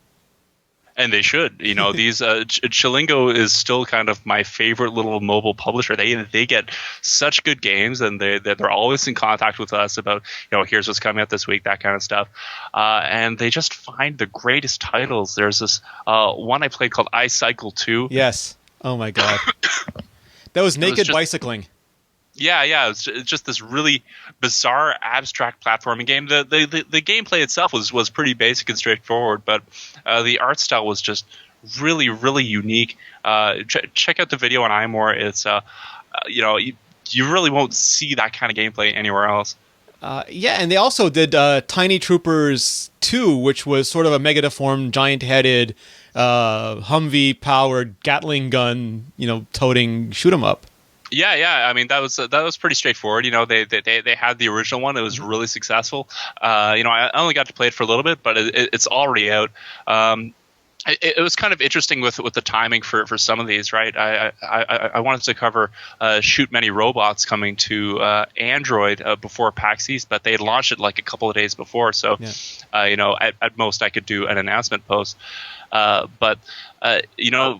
Speaker 2: And they should. You know, these Chilingo is still kind of my favorite little mobile publisher. They get such good games, and they're always in contact with us about, you know, here's what's coming out this week, that kind of stuff. And they just find the greatest titles. There's this one I played called iCycle 2.
Speaker 1: Yes. Oh my god. That was naked bicycling.
Speaker 2: Yeah, it's just this really bizarre, abstract platforming game. The gameplay itself was pretty basic and straightforward, but the art style was just really, really unique. Check out the video on iMore. It's you know, you really won't see that kind of gameplay anywhere else.
Speaker 1: Yeah, and they also did Tiny Troopers 2, which was sort of a mega-deformed, giant-headed, Humvee-powered Gatling gun, you know, toting shoot-'em-up.
Speaker 2: Yeah. I mean, that was pretty straightforward. You know, they had the original one. It was really successful. You know, I only got to play it for a little bit, but it's already out. It was kind of interesting with the timing for some of these, right? I wanted to cover Shoot Many Robots coming to Android before PAX East, but they had launched it like a couple of days before. So, you know, at most I could do an announcement post. But you know,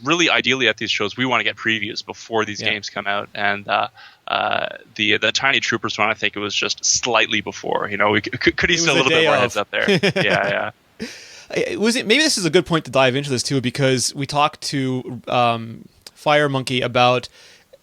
Speaker 2: really ideally at these shows, we want to get previews before these games come out. And the Tiny Troopers one, I think it was just slightly before. You know, we could ease a little bit more heads up there. Yeah.
Speaker 1: Maybe this is a good point to dive into this too, because we talked to Firemonkey about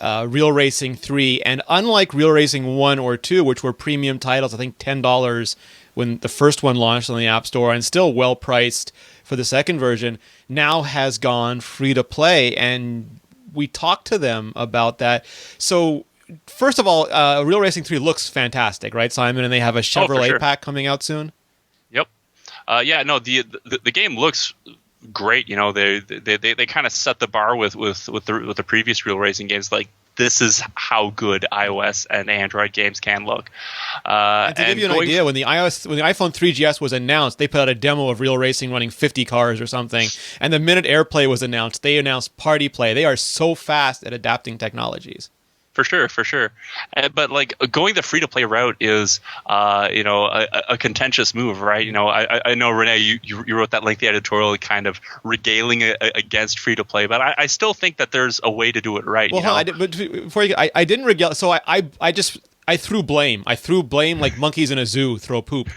Speaker 1: Real Racing 3, and unlike Real Racing 1 or 2, which were premium titles, I think $10 when the first one launched on the App Store, and still well priced for the second version, now has gone free to play, and we talked to them about that. So first of all, Real Racing 3 looks fantastic, right, Simon? And they have a Chevrolet pack coming out soon.
Speaker 2: Yep. Yeah. No. The game looks great. You know, they kind of set the bar with the previous Real Racing games. Like, this is how good iOS and Android games can look.
Speaker 1: And to give you an idea, when the iPhone 3GS was announced, they put out a demo of Real Racing running 50 cars or something. And the minute AirPlay was announced, they announced Party Play. They are so fast at adapting technologies.
Speaker 2: For sure. But like going the free-to-play route is, a contentious move, right? You know, I know, Renee, you wrote that lengthy editorial kind of regaling against free-to-play, but I still think that there's a way to do it right.
Speaker 1: Well, but before I didn't regale. So I threw blame. I threw blame like monkeys in a zoo throw poop,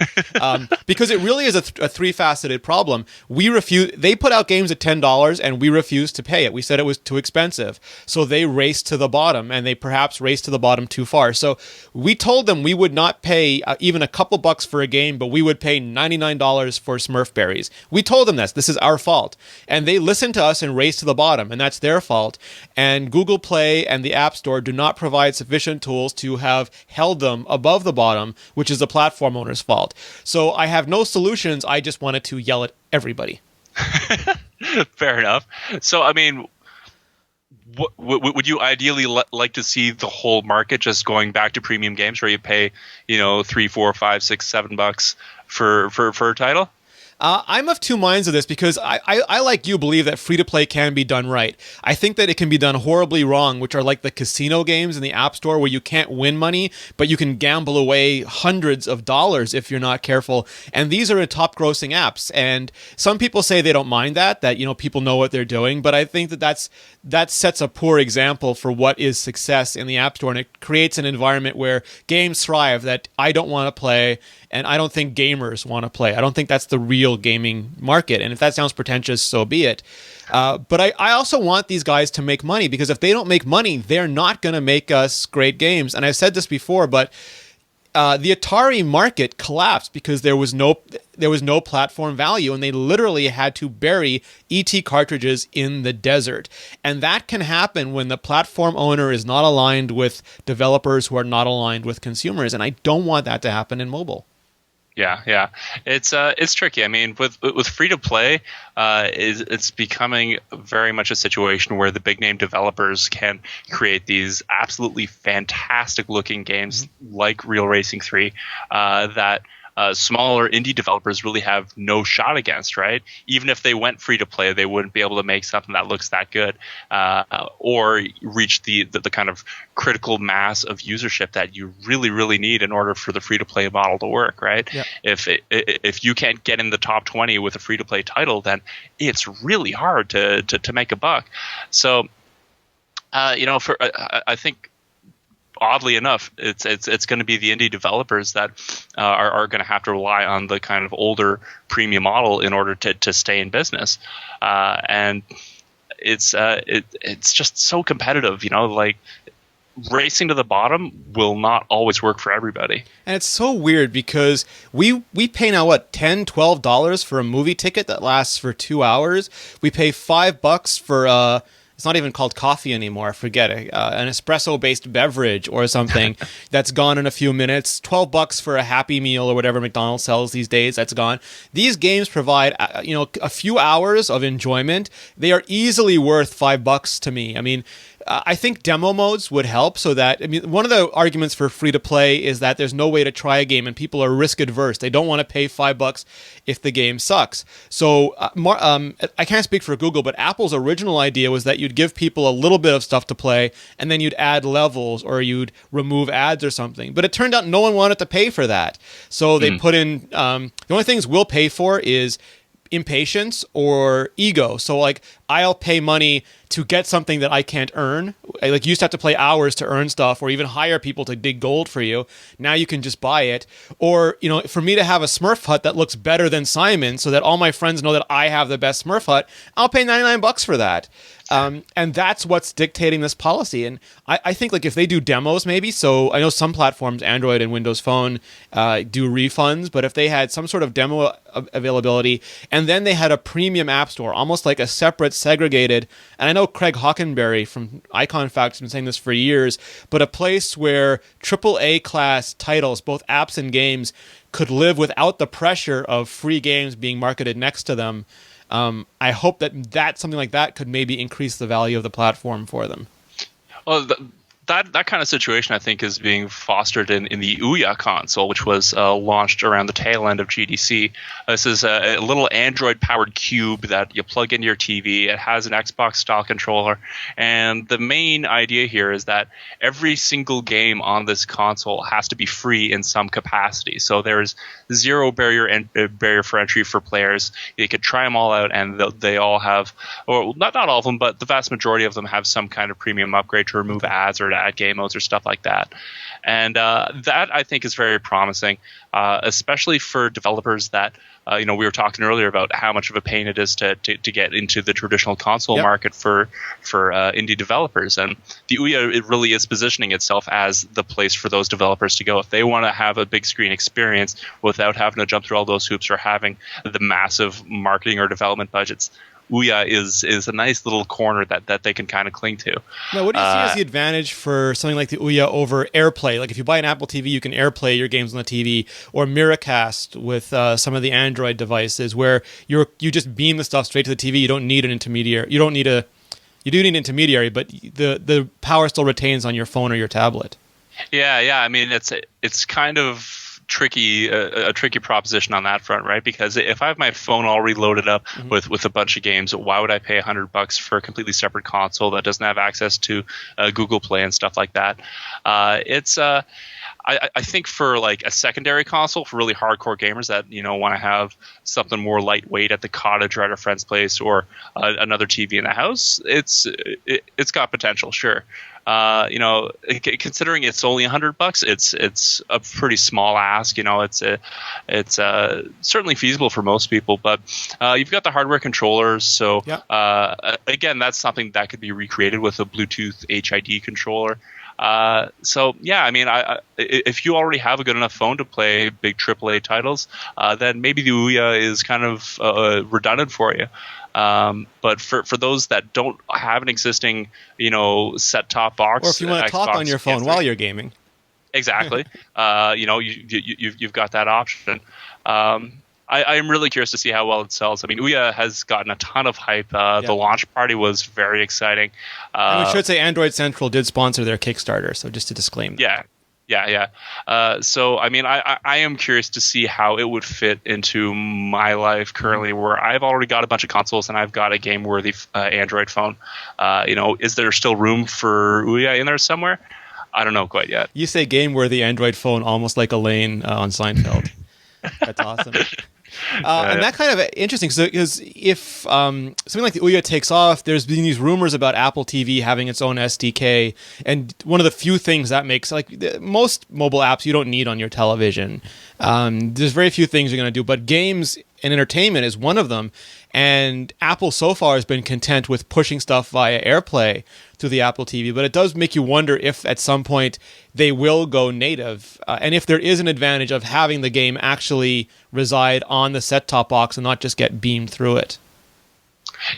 Speaker 1: because it really is a three-faceted problem. They put out games at $10, and we refused to pay it. We said it was too expensive, so they raced to the bottom, and they perhaps raced to the bottom too far. So we told them we would not pay even a couple bucks for a game, but we would pay $99 for Smurf berries. We told them this is our fault, and they listened to us and raced to the bottom, and that's their fault. And Google Play and the App Store do not provide sufficient tools to have held them above the bottom, which is the platform owner's fault. So I have no solutions. I just wanted to yell at everybody.
Speaker 2: Fair enough. So, I mean, would you ideally like to see the whole market just going back to premium games where you pay, $3, $4, $5, $6, $7 for a title?
Speaker 1: I'm of two minds of this because I like you, believe that free-to-play can be done right. I think that it can be done horribly wrong, which are like the casino games in the App Store where you can't win money, but you can gamble away hundreds of dollars if you're not careful. And these are top-grossing apps. And some people say they don't mind that people know what they're doing. But I think that sets a poor example for what is success in the App Store. And it creates an environment where games thrive that I don't want to play, and I don't think gamers want to play. I don't think that's the real gaming market. And if that sounds pretentious, so be it. But I also want these guys to make money, because if they don't make money, they're not going to make us great games. And I've said this before, but the Atari market collapsed because there was no platform value, and they literally had to bury ET cartridges in the desert. And that can happen when the platform owner is not aligned with developers who are not aligned with consumers. And I don't want that to happen in mobile.
Speaker 2: Yeah, it's tricky. I mean, with free to play, it's becoming very much a situation where the big name developers can create these absolutely fantastic looking games like Real Racing 3 that smaller indie developers really have no shot against, right? Even if they went free to play, they wouldn't be able to make something that looks that good, or reach the kind of critical mass of usership that you really, really need in order for the free to play model to work, right? Yeah. If you can't get in the top 20 with a free to play title, then it's really hard to make a buck. So, I think, oddly enough, it's going to be the indie developers that are going to have to rely on the kind of older premium model in order to stay in business, and it's just so competitive. Like, racing to the bottom will not always work for everybody.
Speaker 1: And it's so weird because we pay now $10, $12 for a movie ticket that lasts for 2 hours. We pay $5 for it's not even called coffee anymore. Forget it. An espresso-based beverage or something that's gone in a few minutes. $12 for a Happy Meal or whatever McDonald's sells these days. That's gone. These games provide, a few hours of enjoyment. They are easily worth $5 to me. I mean, I think demo modes would help so that, one of the arguments for free to play is that there's no way to try a game and people are risk adverse. They don't want to pay $5 if the game sucks. So I can't speak for Google, but Apple's original idea was that you'd give people a little bit of stuff to play and then you'd add levels or you'd remove ads or something. But it turned out no one wanted to pay for that. So they put in, the only things we'll pay for is impatience or ego. So like, I'll pay money to get something that I can't earn. Like, you used to have to play hours to earn stuff or even hire people to dig gold for you. Now you can just buy it. Or, for me to have a Smurf hut that looks better than Simon so that all my friends know that I have the best Smurf hut, I'll pay $99 for that. And that's what's dictating this policy. And I think like if they do demos, maybe. So I know some platforms, Android and Windows Phone, do refunds. But if they had some sort of demo availability, and then they had a premium app store, almost like a separate, segregated. And I know Craig Hockenberry from Icon Facts has been saying this for years, but a place where AAA class titles, both apps and games, could live without the pressure of free games being marketed next to them. I hope that something like that could maybe increase the value of the platform for them.
Speaker 2: Well, that kind of situation, I think, is being fostered in the Ouya console, which was launched around the tail end of GDC. This is a little Android-powered cube that you plug into your TV. It has an Xbox-style controller, and the main idea here is that every single game on this console has to be free in some capacity. So there's zero barrier for entry for players. You could try them all out, and they all have, or not all of them, but the vast majority of them have some kind of premium upgrade to remove ads or to add game modes or stuff like that. And that, I think, is very promising, especially for developers that, we were talking earlier about how much of a pain it is to get into the traditional console market for indie developers. And the Ouya, it really is positioning itself as the place for those developers to go. If they want to have a big screen experience without having to jump through all those hoops or having the massive marketing or development budgets, Ouya is a nice little corner that they can kind of cling to.
Speaker 1: Now, what do you see as the advantage for something like the Ouya over AirPlay? Like if you buy an Apple TV, you can AirPlay your games on the TV, or Miracast with some of the Android devices, where you just beam the stuff straight to the TV. You don't need an intermediary. You do need an intermediary, but the power still retains on your phone or your tablet.
Speaker 2: Yeah. I mean, it's kind of tricky, a tricky proposition on that front, right? Because if I have my phone all reloaded up with a bunch of games, why would I pay $100 for a completely separate console that doesn't have access to Google Play and stuff like that? I think for like a secondary console for really hardcore gamers that want to have something more lightweight at the cottage or at a friend's place, or another TV in the house, it's got potential, sure. Considering it's only $100, it's a pretty small ask. It's certainly feasible for most people. But you've got the hardware controllers, so again, that's something that could be recreated with a Bluetooth HID controller. If you already have a good enough phone to play big AAA titles, then maybe the Ouya is kind of redundant for you. But for those that don't have an existing, set-top box,
Speaker 1: or if you want to talk on your phone while you're gaming,
Speaker 2: exactly, you've got that option. I am really curious to see how well it sells. I mean, Ouya has gotten a ton of hype. The launch party was very exciting.
Speaker 1: And we should say Android Central did sponsor their Kickstarter, so just to disclaim that. Yeah. So, I mean, I am curious to see how it would fit into my life currently, where I've already got a bunch of consoles and I've got a game-worthy Android phone. Is there still room for Ouya in there somewhere? I don't know quite yet. You say game-worthy Android phone almost like Elaine on Seinfeld. That's awesome. And that kind of interesting, because if something like the Ouya takes off, there's been these rumors about Apple TV having its own SDK, and one of the few things that makes, like most mobile apps you don't need on your television. There's very few things you're going to do, but games and entertainment is one of them. And Apple so far has been content with pushing stuff via AirPlay through the Apple TV, but it does make you wonder if at some point they will go native, and if there is an advantage of having the game actually reside on the set-top box and not just get beamed through it.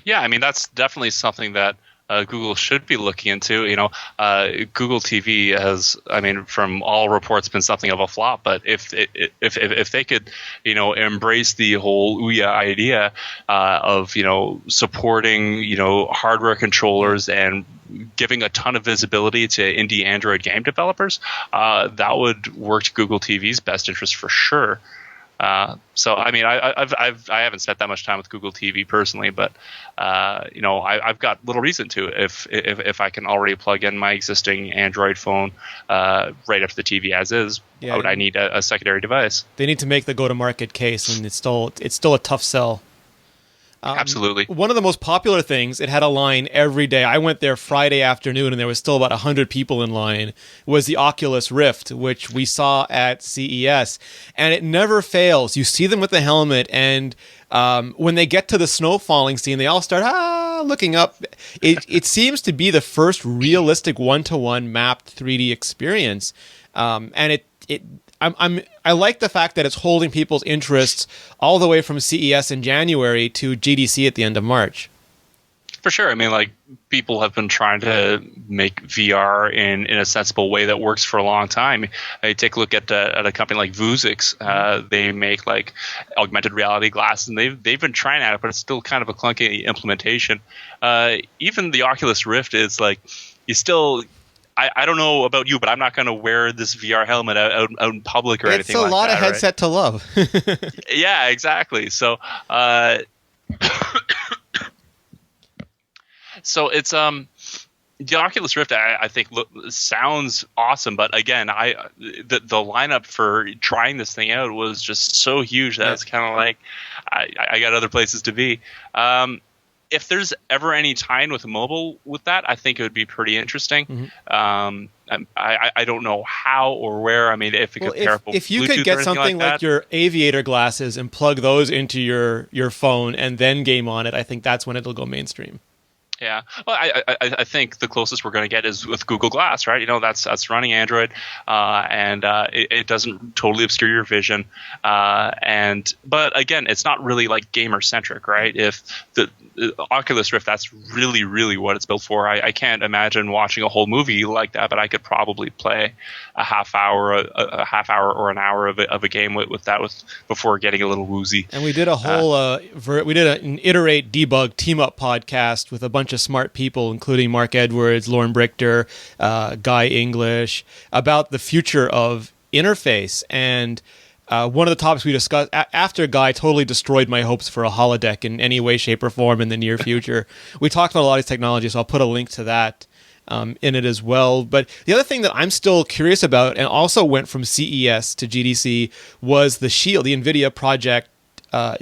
Speaker 2: Yeah, I mean, that's definitely something that Google should be looking into. Google TV has, I mean, from all reports, been something of a flop. But if they could, embrace the whole Ouya idea of supporting hardware controllers and giving a ton of visibility to indie Android game developers, that would work to Google TV's best interest for sure. So I mean, I haven't spent that much time with Google TV personally, but I've got little reason to if I can already plug in my existing Android phone right up to the TV as is. Why would I need a secondary device?
Speaker 1: They need to make the go-to-market case, and it's still a tough sell.
Speaker 2: Absolutely.
Speaker 1: One of the most popular things, it had a line every day. I went there Friday afternoon, and there was still about 100 people in line, was the Oculus Rift, which we saw at CES. And it never fails. You see them with the helmet, and when they get to the snow falling scene, they all start, looking up, it seems to be the first realistic one-to-one mapped 3D experience, and I like the fact that it's holding people's interests all the way from CES in January to GDC at the end of March.
Speaker 2: For sure. I mean, like, people have been trying to make VR in a sensible way that works for a long time. I take a look at a company like Vuzix. They make like augmented reality glasses, and they've been trying at it, but it's still kind of a clunky implementation. Even the Oculus Rift is like, you still. I don't know about you, but I'm not going to wear this VR helmet out in public or anything like that.
Speaker 1: It's a lot of headset
Speaker 2: right?
Speaker 1: to love.
Speaker 2: Yeah, exactly. So, so it's the Oculus Rift. I think sounds awesome, but again, the lineup for trying this thing out was just so huge that it's kind of like I got other places to be. If there's ever any tie-in with mobile with that, I think it would be pretty interesting. Mm-hmm. I don't know how or where. I mean, if it could pair up with
Speaker 1: if you
Speaker 2: Bluetooth
Speaker 1: could get something like your aviator glasses and plug those into your phone and then game on it, I think that's when it'll go mainstream.
Speaker 2: Yeah, well, I think the closest we're going to get is with Google Glass, right? You know, that's running Android, and it doesn't totally obscure your vision, but again, it's not really like gamer centric, right? If the Oculus Rift, that's really what it's built for. I can't imagine watching a whole movie like that, but I could probably play a half hour or an hour of a game with that before getting a little woozy.
Speaker 1: And we did a whole we did an iterate debug team up podcast with a bunch of smart people, including Mark Edwards, Lauren Brichter, Guy English, about the future of interface. And one of the topics we discussed after Guy totally destroyed my hopes for a holodeck in any way, shape, or form in the near future. We talked about a lot of these technologies, so I'll put a link to that in it as well. But the other thing that I'm still curious about, and also went from CES to GDC, was the Shield, the NVIDIA Project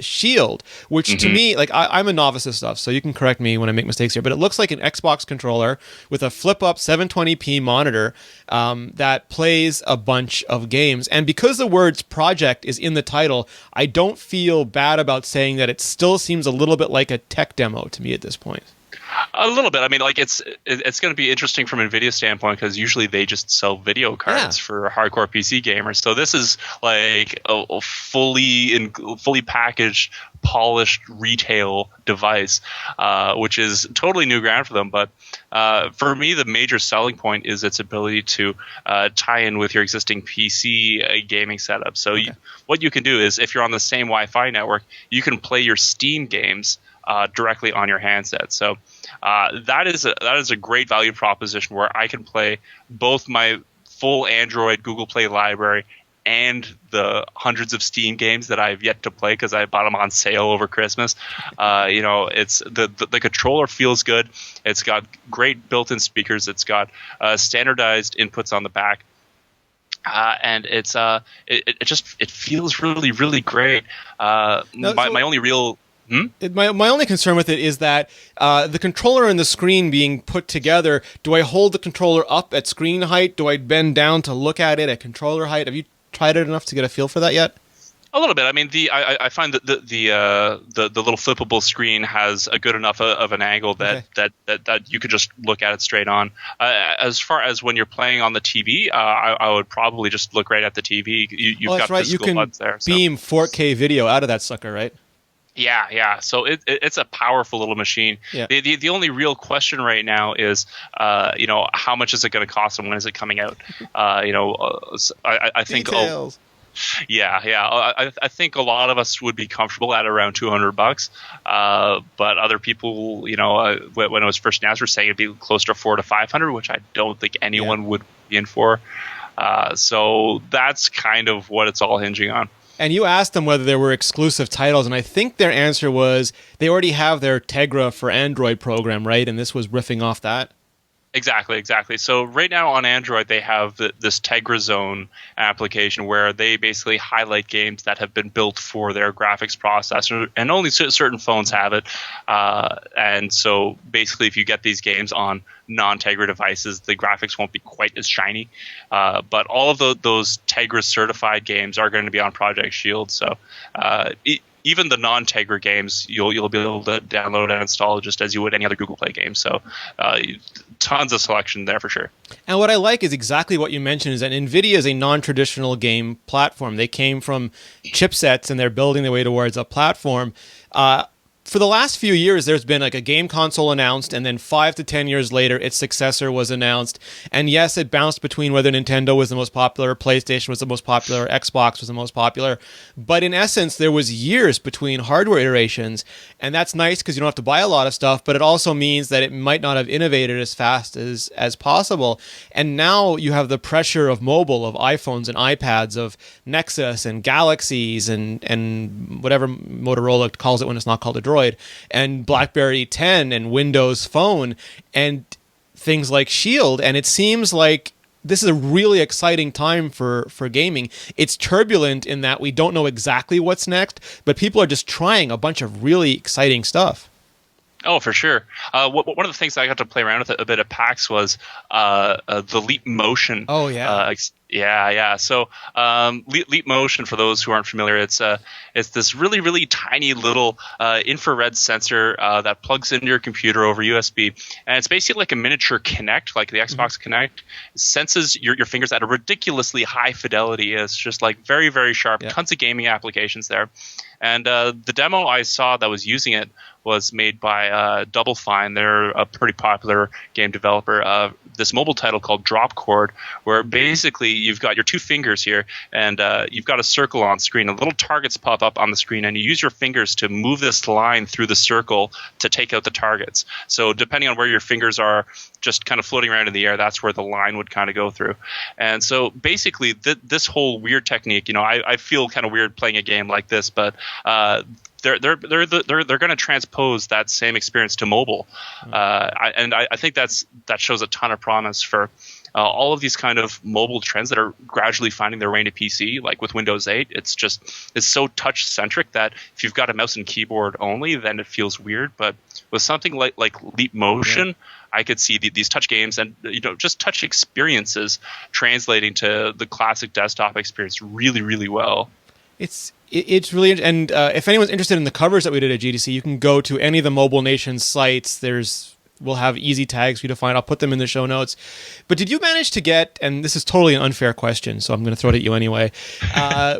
Speaker 1: Shield, which to me, like I'm a novice of stuff, so you can correct me when I make mistakes here, but it looks like an Xbox controller with a flip-up 720p monitor that plays a bunch of games. And because the words project is in the title, I don't feel bad about saying that it still seems a little bit like a tech demo to me at this point.
Speaker 2: A little bit. I mean, like it's going to be interesting from NVIDIA's standpoint because usually they just sell video cards for hardcore PC gamers. So this is like a fully packaged, polished retail device, which is totally new ground for them. But for me, the major selling point is its ability to tie in with your existing PC gaming setup. So what you can do is, if you're on the same Wi-Fi network, you can play your Steam games directly on your handset. So that is a great value proposition where I can play both my full Android Google Play library and the hundreds of Steam games that I've yet to play because I bought them on sale over Christmas. It's the controller feels good. It's got great built-in speakers. It's got standardized inputs on the back. And it feels really great. My only real
Speaker 1: My only concern with it is that the controller and the screen being put together, do I hold the controller up at screen height? Do I bend down to look at it at controller height? Have you tried it enough to get a feel for that yet?
Speaker 2: A little bit. I mean, I find that the little flippable screen has a good enough of an angle that you could just look at it straight on. As far as when you're playing on the TV, I would probably just look right at the TV. You've got
Speaker 1: right. You can
Speaker 2: buttons there,
Speaker 1: beam 4K video out of that sucker, right?
Speaker 2: Yeah. So it's a powerful little machine.
Speaker 1: Yeah.
Speaker 2: The only real question right now is, how much is it going to cost and when is it coming out? I think.
Speaker 1: Details.
Speaker 2: I think a lot of us would be comfortable at around $200, but other people, when it was first announced, were saying it'd be closer to $400 to $500, which I don't think anyone would be in for. So that's kind of what it's all hinging on.
Speaker 1: And you asked them whether there were exclusive titles, and I think their answer was they already have their Tegra for Android program, right? And this was riffing off that?
Speaker 2: Exactly. So right now on Android, they have this Tegra Zone application where they basically highlight games that have been built for their graphics processor, and only certain phones have it. And so basically, if you get these games on non-Tegra devices, the graphics won't be quite as shiny. But all of those Tegra certified games are going to be on Project Shield. So even the non-Tegra games, you'll be able to download and install just as you would any other Google Play game. So tons of selection there for sure.
Speaker 1: And what I like is exactly what you mentioned, is that NVIDIA is a non-traditional game platform. They came from chipsets, and they're building their way towards a platform. For the last few years, there's been like a game console announced, and then 5 to 10 years later, its successor was announced. And yes, it bounced between whether Nintendo was the most popular, PlayStation was the most popular, Xbox was the most popular. But in essence, there was years between hardware iterations, and that's nice because you don't have to buy a lot of stuff, but it also means that it might not have innovated as fast as possible. And now you have the pressure of mobile, of iPhones and iPads, of Nexus and Galaxies and whatever Motorola calls it when it's not called a Droid, and BlackBerry 10 and Windows Phone and things like Shield. And it seems like this is a really exciting time for gaming. It's turbulent in that we don't know exactly what's next, but people are just trying a bunch of really exciting stuff.
Speaker 2: Oh, for sure. One of the things I got to play around with a bit at PAX was the Leap Motion.
Speaker 1: Oh, yeah.
Speaker 2: Yeah. So Leap Motion, for those who aren't familiar, it's this really, really tiny little infrared sensor that plugs into your computer over USB. And it's basically like a miniature Kinect, like the Xbox Kinect. It senses your fingers at a ridiculously high fidelity. It's just like very, very sharp. Yeah. Tons of gaming applications there. And the demo I saw that was using it was made by Double Fine. They're a pretty popular game developer. This mobile title called Drop Chord, where basically you've got your two fingers here, and you've got a circle on screen. And little targets pop up on the screen, and you use your fingers to move this line through the circle to take out the targets. So depending on where your fingers are just kind of floating around in the air, that's where the line would kind of go through. And so basically this whole weird technique, I feel kind of weird playing a game like this, but they're going to transpose that same experience to mobile, and I think that shows a ton of promise for all of these kind of mobile trends that are gradually finding their way into PC. Like with Windows 8, it's so touch centric that if you've got a mouse and keyboard only, then it feels weird. But with something like Leap Motion, I could see these touch games and just touch experiences translating to the classic desktop experience really, really well.
Speaker 1: It's really, and if anyone's interested in the covers that we did at GDC, you can go to any of the Mobile Nation sites. We'll have easy tags for you to find. I'll put them in the show notes. But did you manage to get, and this is totally an unfair question, so I'm going to throw it at you anyway.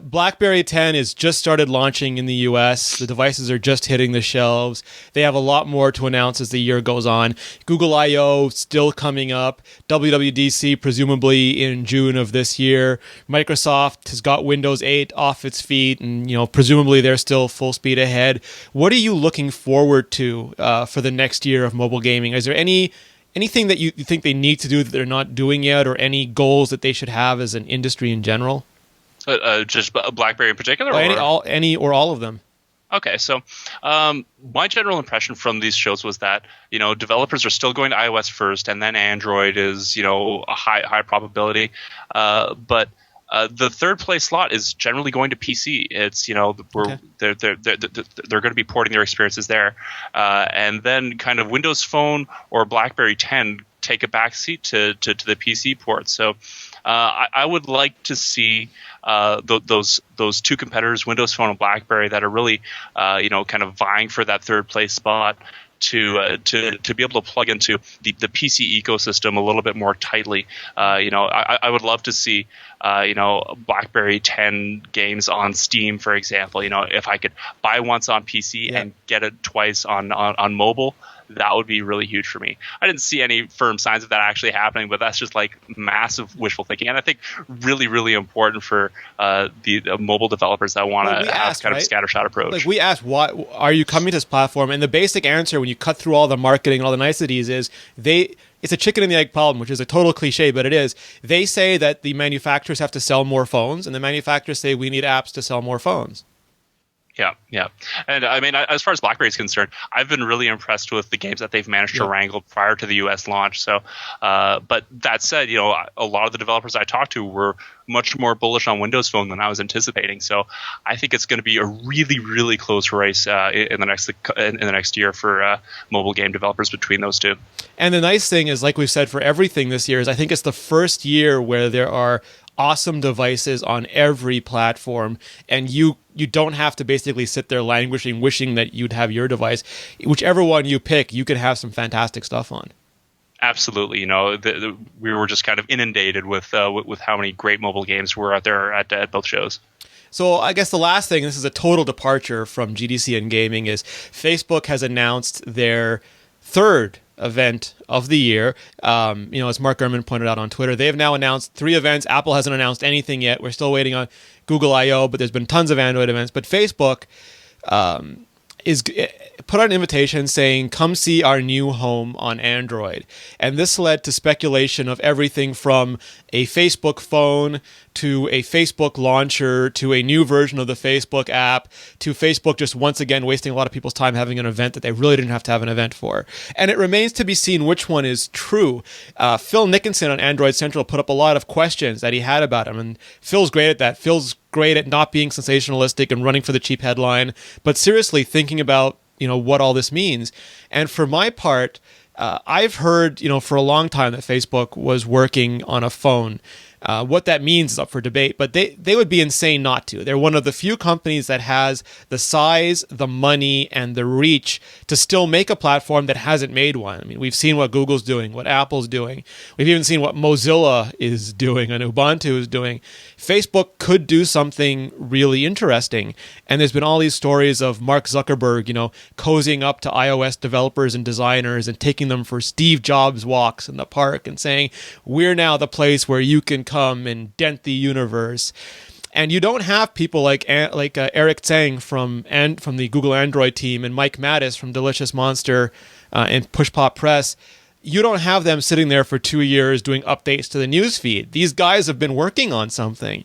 Speaker 1: BlackBerry 10 is just started launching in the US. The devices are just hitting the shelves. They have a lot more to announce as the year goes on. Google I/O still coming up. WWDC presumably in June of this year. Microsoft has got Windows 8 off its feet, and presumably they're still full speed ahead. What are you looking forward to for the next year of mobile gaming? Is there anything that you think they need to do that they're not doing yet, or any goals that they should have as an industry in general?
Speaker 2: Just BlackBerry in particular?
Speaker 1: Any or all of them?
Speaker 2: Okay, so my general impression from these shows was that developers are still going to iOS first, and then Android is a high probability, but the third place slot is generally going to PC. It's they're going to be porting their experiences there, and then kind of Windows Phone or BlackBerry 10 take a backseat to the PC port. So I would like to see those two competitors, Windows Phone and BlackBerry, that are really kind of vying for that third place spot, to be able to plug into the PC ecosystem a little bit more tightly. I would love to see BlackBerry 10 games on Steam, for example. If I could buy once on PC and get it twice on mobile, that would be really huge for me. I didn't see any firm signs of that actually happening, but that's just like massive wishful thinking, and I think really, really important for the mobole developers that want to have kind of a scattershot approach.
Speaker 1: Like, we asked, what are you coming to this platform? And the basic answer, when you cut through all the marketing and all the niceties, is it's a chicken and the egg problem, which is a total cliche, but it is. They say that the manufacturers have to sell more phones, and the manufacturers say we need apps to sell more phones.
Speaker 2: Yeah. And I mean, as far as BlackBerry is concerned, I've been really impressed with the games that they've managed to wrangle prior to the US launch. So, but that said, a lot of the developers I talked to were much more bullish on Windows Phone than I was anticipating. So I think it's going to be a really, really close race in the next year for mobile game developers between those two. And
Speaker 1: the nice thing is, like we've said for everything this year, is I think it's the first year where there are awesome devices on every platform, and you don't have to basically sit there languishing, wishing that you'd have your device. Whichever one you pick, you could have some fantastic stuff on.
Speaker 2: Absolutely, we were just kind of inundated with how many great mobile games were out there at both shows.
Speaker 1: So I guess the last thing, this is a total departure from GDC and gaming, is Facebook has announced their third event of the year. As Mark Gurman pointed out on Twitter, they have now announced 3 events. Apple hasn't announced anything yet. We're still waiting on Google I/O, but there's been tons of Android events. But Facebook is put out an invitation saying, come see our new home on Android. And this led to speculation of everything from a Facebook phone to a Facebook launcher to a new version of the Facebook app to Facebook just once again wasting a lot of people's time having an event that they really didn't have to have an event for. And it remains to be seen which one is true. Phil Nickinson on Android Central put up a lot of questions that he had about him, and Phil's great at that. Phil's great at not being sensationalistic and running for the cheap headline, but seriously thinking about what all this means. And for my part, I've heard for a long time that Facebook was working on a phone. What that means is up for debate, but they would be insane not to. They're one of the few companies that has the size, the money, and the reach to still make a platform that hasn't made one. I mean, we've seen what Google's doing, what Apple's doing. We've even seen what Mozilla is doing and Ubuntu is doing. Facebook could do something really interesting. And there's been all these stories of Mark Zuckerberg, cozying up to iOS developers and designers and taking them for Steve Jobs walks in the park and saying, we're now the place where you can come and dent the universe. And you don't have people like Eric Tsang from the Google Android team and Mike Mattis from Delicious Monster and Push Pop Press. You don't have them sitting there for 2 years doing updates to the news feed. These guys have been working on something.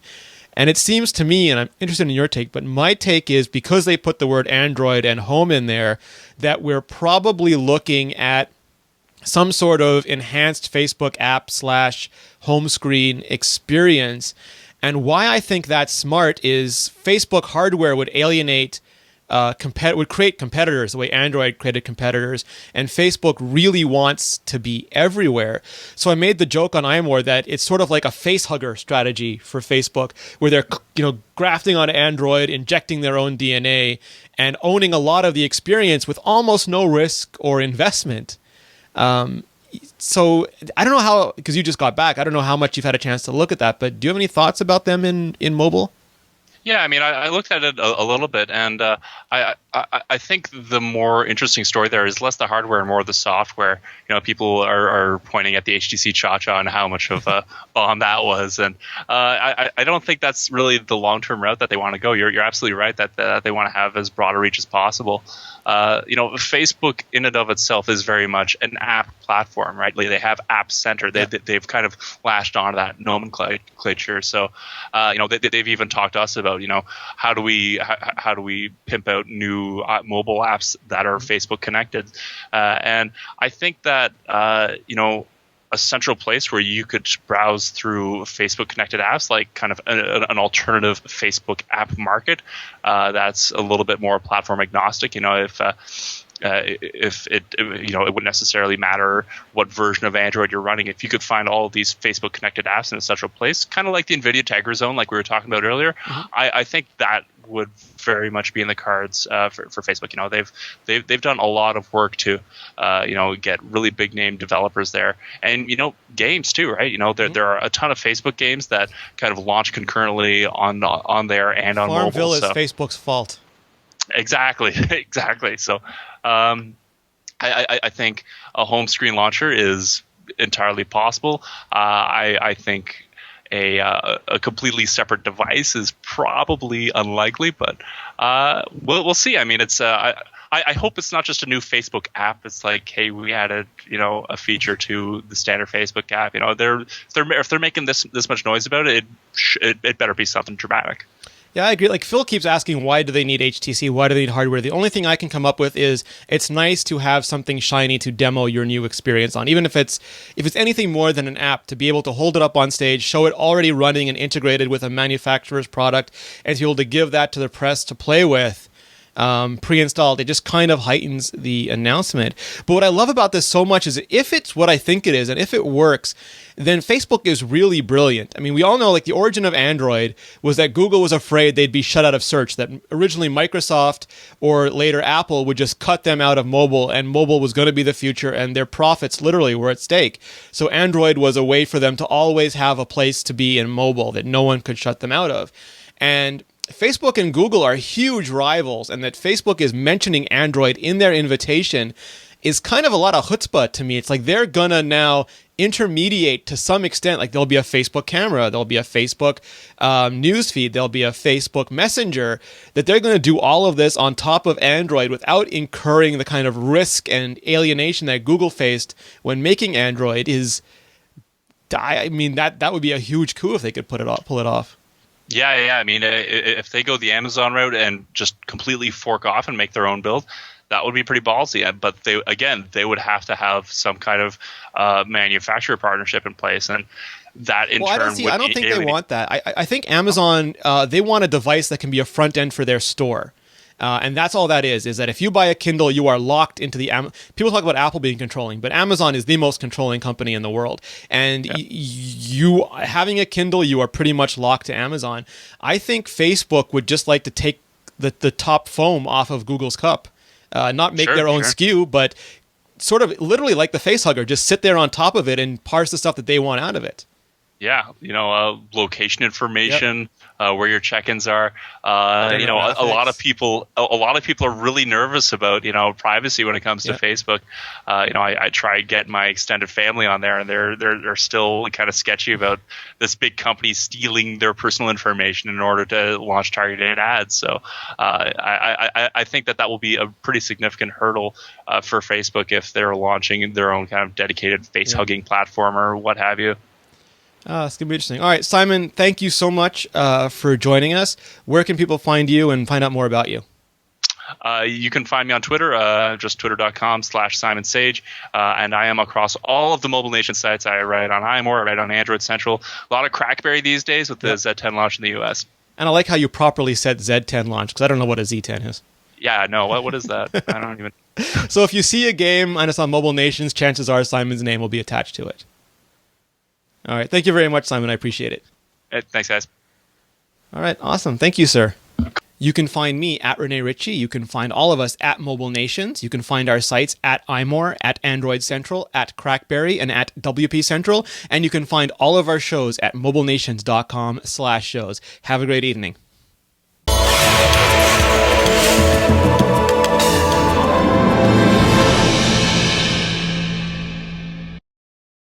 Speaker 1: And it seems to me, and I'm interested in your take, but my take is because they put the word Android and home in there, that we're probably looking at some sort of enhanced Facebook app / home screen experience. And why I think that's smart is Facebook hardware would alienate, would create competitors the way Android created competitors, and Facebook really wants to be everywhere. So I made the joke on iMore that it's sort of like a face hugger strategy for Facebook, where they're grafting on Android, injecting their own DNA, and owning a lot of the experience with almost no risk or investment. So I don't know how, because you just got back, I don't know how much you've had a chance to look at that, but do you have any thoughts about them in mobile?
Speaker 2: Yeah, I mean, I looked at it a little bit, and I think the more interesting story there is less the hardware and more the software. People are pointing at the HTC Cha-Cha and how much of a bomb that was, and I don't think that's really the long-term route that they want to go. You're absolutely right that they want to have as broad a reach as possible. Facebook in and of itself is very much an app platform, right? They have App Center. They've kind of lashed onto that nomenclature. So, they've even talked to us about, how do we pimp out new mobile apps that are Facebook connected? And I think that, a central place where you could browse through Facebook connected apps, like kind of an alternative Facebook app market that's a little bit more platform agnostic. If it wouldn't necessarily matter what version of Android you're running. If you could find all of these Facebook connected apps in a central place, kind of like the NVIDIA Tegra Zone, like we were talking about earlier, I think that would very much be in the cards for Facebook. They've done a lot of work to get really big name developers there, and games too, right? There are a ton of Facebook games that kind of launch concurrently on there and on mobile.
Speaker 1: Farmville is Facebook's fault.
Speaker 2: Exactly. So I think a home screen launcher is entirely possible. I think a completely separate device is probably unlikely, but we'll see. I mean, it's I hope it's not just a new Facebook app. It's like, hey, we added a feature to the standard Facebook app. If they're making this much noise about it, it better be something dramatic.
Speaker 1: Yeah, I agree. Like Phil keeps asking, why do they need HTC? Why do they need hardware? The only thing I can come up with is it's nice to have something shiny to demo your new experience on. Even if it's anything more than an app, to be able to hold it up on stage, show it already running and integrated with a manufacturer's product, and to be able to give that to the press to play with. pre-installed. It just kind of heightens the announcement. But what I love about this so much is if it's what I think it is, and if it works, then Facebook is really brilliant. I mean, we all know like the origin of Android was that Google was afraid they'd be shut out of search, that originally Microsoft or later Apple would just cut them out of mobile, and mobile was going to be the future, and their profits literally were at stake. So Android was a way for them to always have a place to be in mobile that no one could shut them out of. And Facebook and Google are huge rivals, and that Facebook is mentioning Android in their invitation is kind of a lot of chutzpah to me. It's like they're gonna now intermediate to some extent. Like there'll be a Facebook camera, there'll be a Facebook newsfeed, there'll be a Facebook Messenger, that they're going to do all of this on top of Android without incurring the kind of risk and alienation that Google faced when making Android. I mean, that would be a huge coup if they could pull it off.
Speaker 2: Yeah. I mean, if they go the Amazon route and just completely fork off and make their own build, that would be pretty ballsy. But they would have to have some kind of manufacturer partnership in place, and that in turn.
Speaker 1: I don't think they want that. I think Amazon they want a device that can be a front end for their store. And that's all that is that if you buy a Kindle, you are locked into the... People talk about Apple being controlling, but Amazon is the most controlling company in the world. And you having a Kindle, you are pretty much locked to Amazon. I think Facebook would just like to take the top foam off of Google's cup. Not make their own SKU, but sort of literally like the facehugger, just sit there on top of it and parse the stuff that they want out of it. Yeah,
Speaker 2: location information, where your check-ins are. A lot of people are really nervous about privacy when it comes to Facebook. I tried getting my extended family on there, and they're still kind of sketchy about this big company stealing their personal information in order to launch targeted ads. So I think that will be a pretty significant hurdle for Facebook if they're launching their own kind of dedicated face-hugging platform or what have you.
Speaker 1: It's going to be interesting. All right, Simon, thank you so much for joining us. Where can people find you and find out more about you?
Speaker 2: You can find me on Twitter, just twitter.com/Simon Sage. And I am across all of the Mobile Nation sites. I write on iMore, I write on Android Central. A lot of Crackberry these days with the Z10 launch in the US.
Speaker 1: And I like how you properly said Z10 launch, because I don't know what a Z10 is.
Speaker 2: Yeah, no, what is that? I don't even...
Speaker 1: So if you see a game and it's on Mobile Nations, chances are Simon's name will be attached to it. All right. Thank you very much, Simon. I appreciate it.
Speaker 2: Hey, thanks, guys.
Speaker 1: All right. Awesome. Thank you, sir. You can find me at Rene Ritchie. You can find all of us at Mobile Nations. You can find our sites at iMore, at Android Central, at Crackberry, and at WP Central. And you can find all of our shows at mobilenations.com/shows. Have a great evening.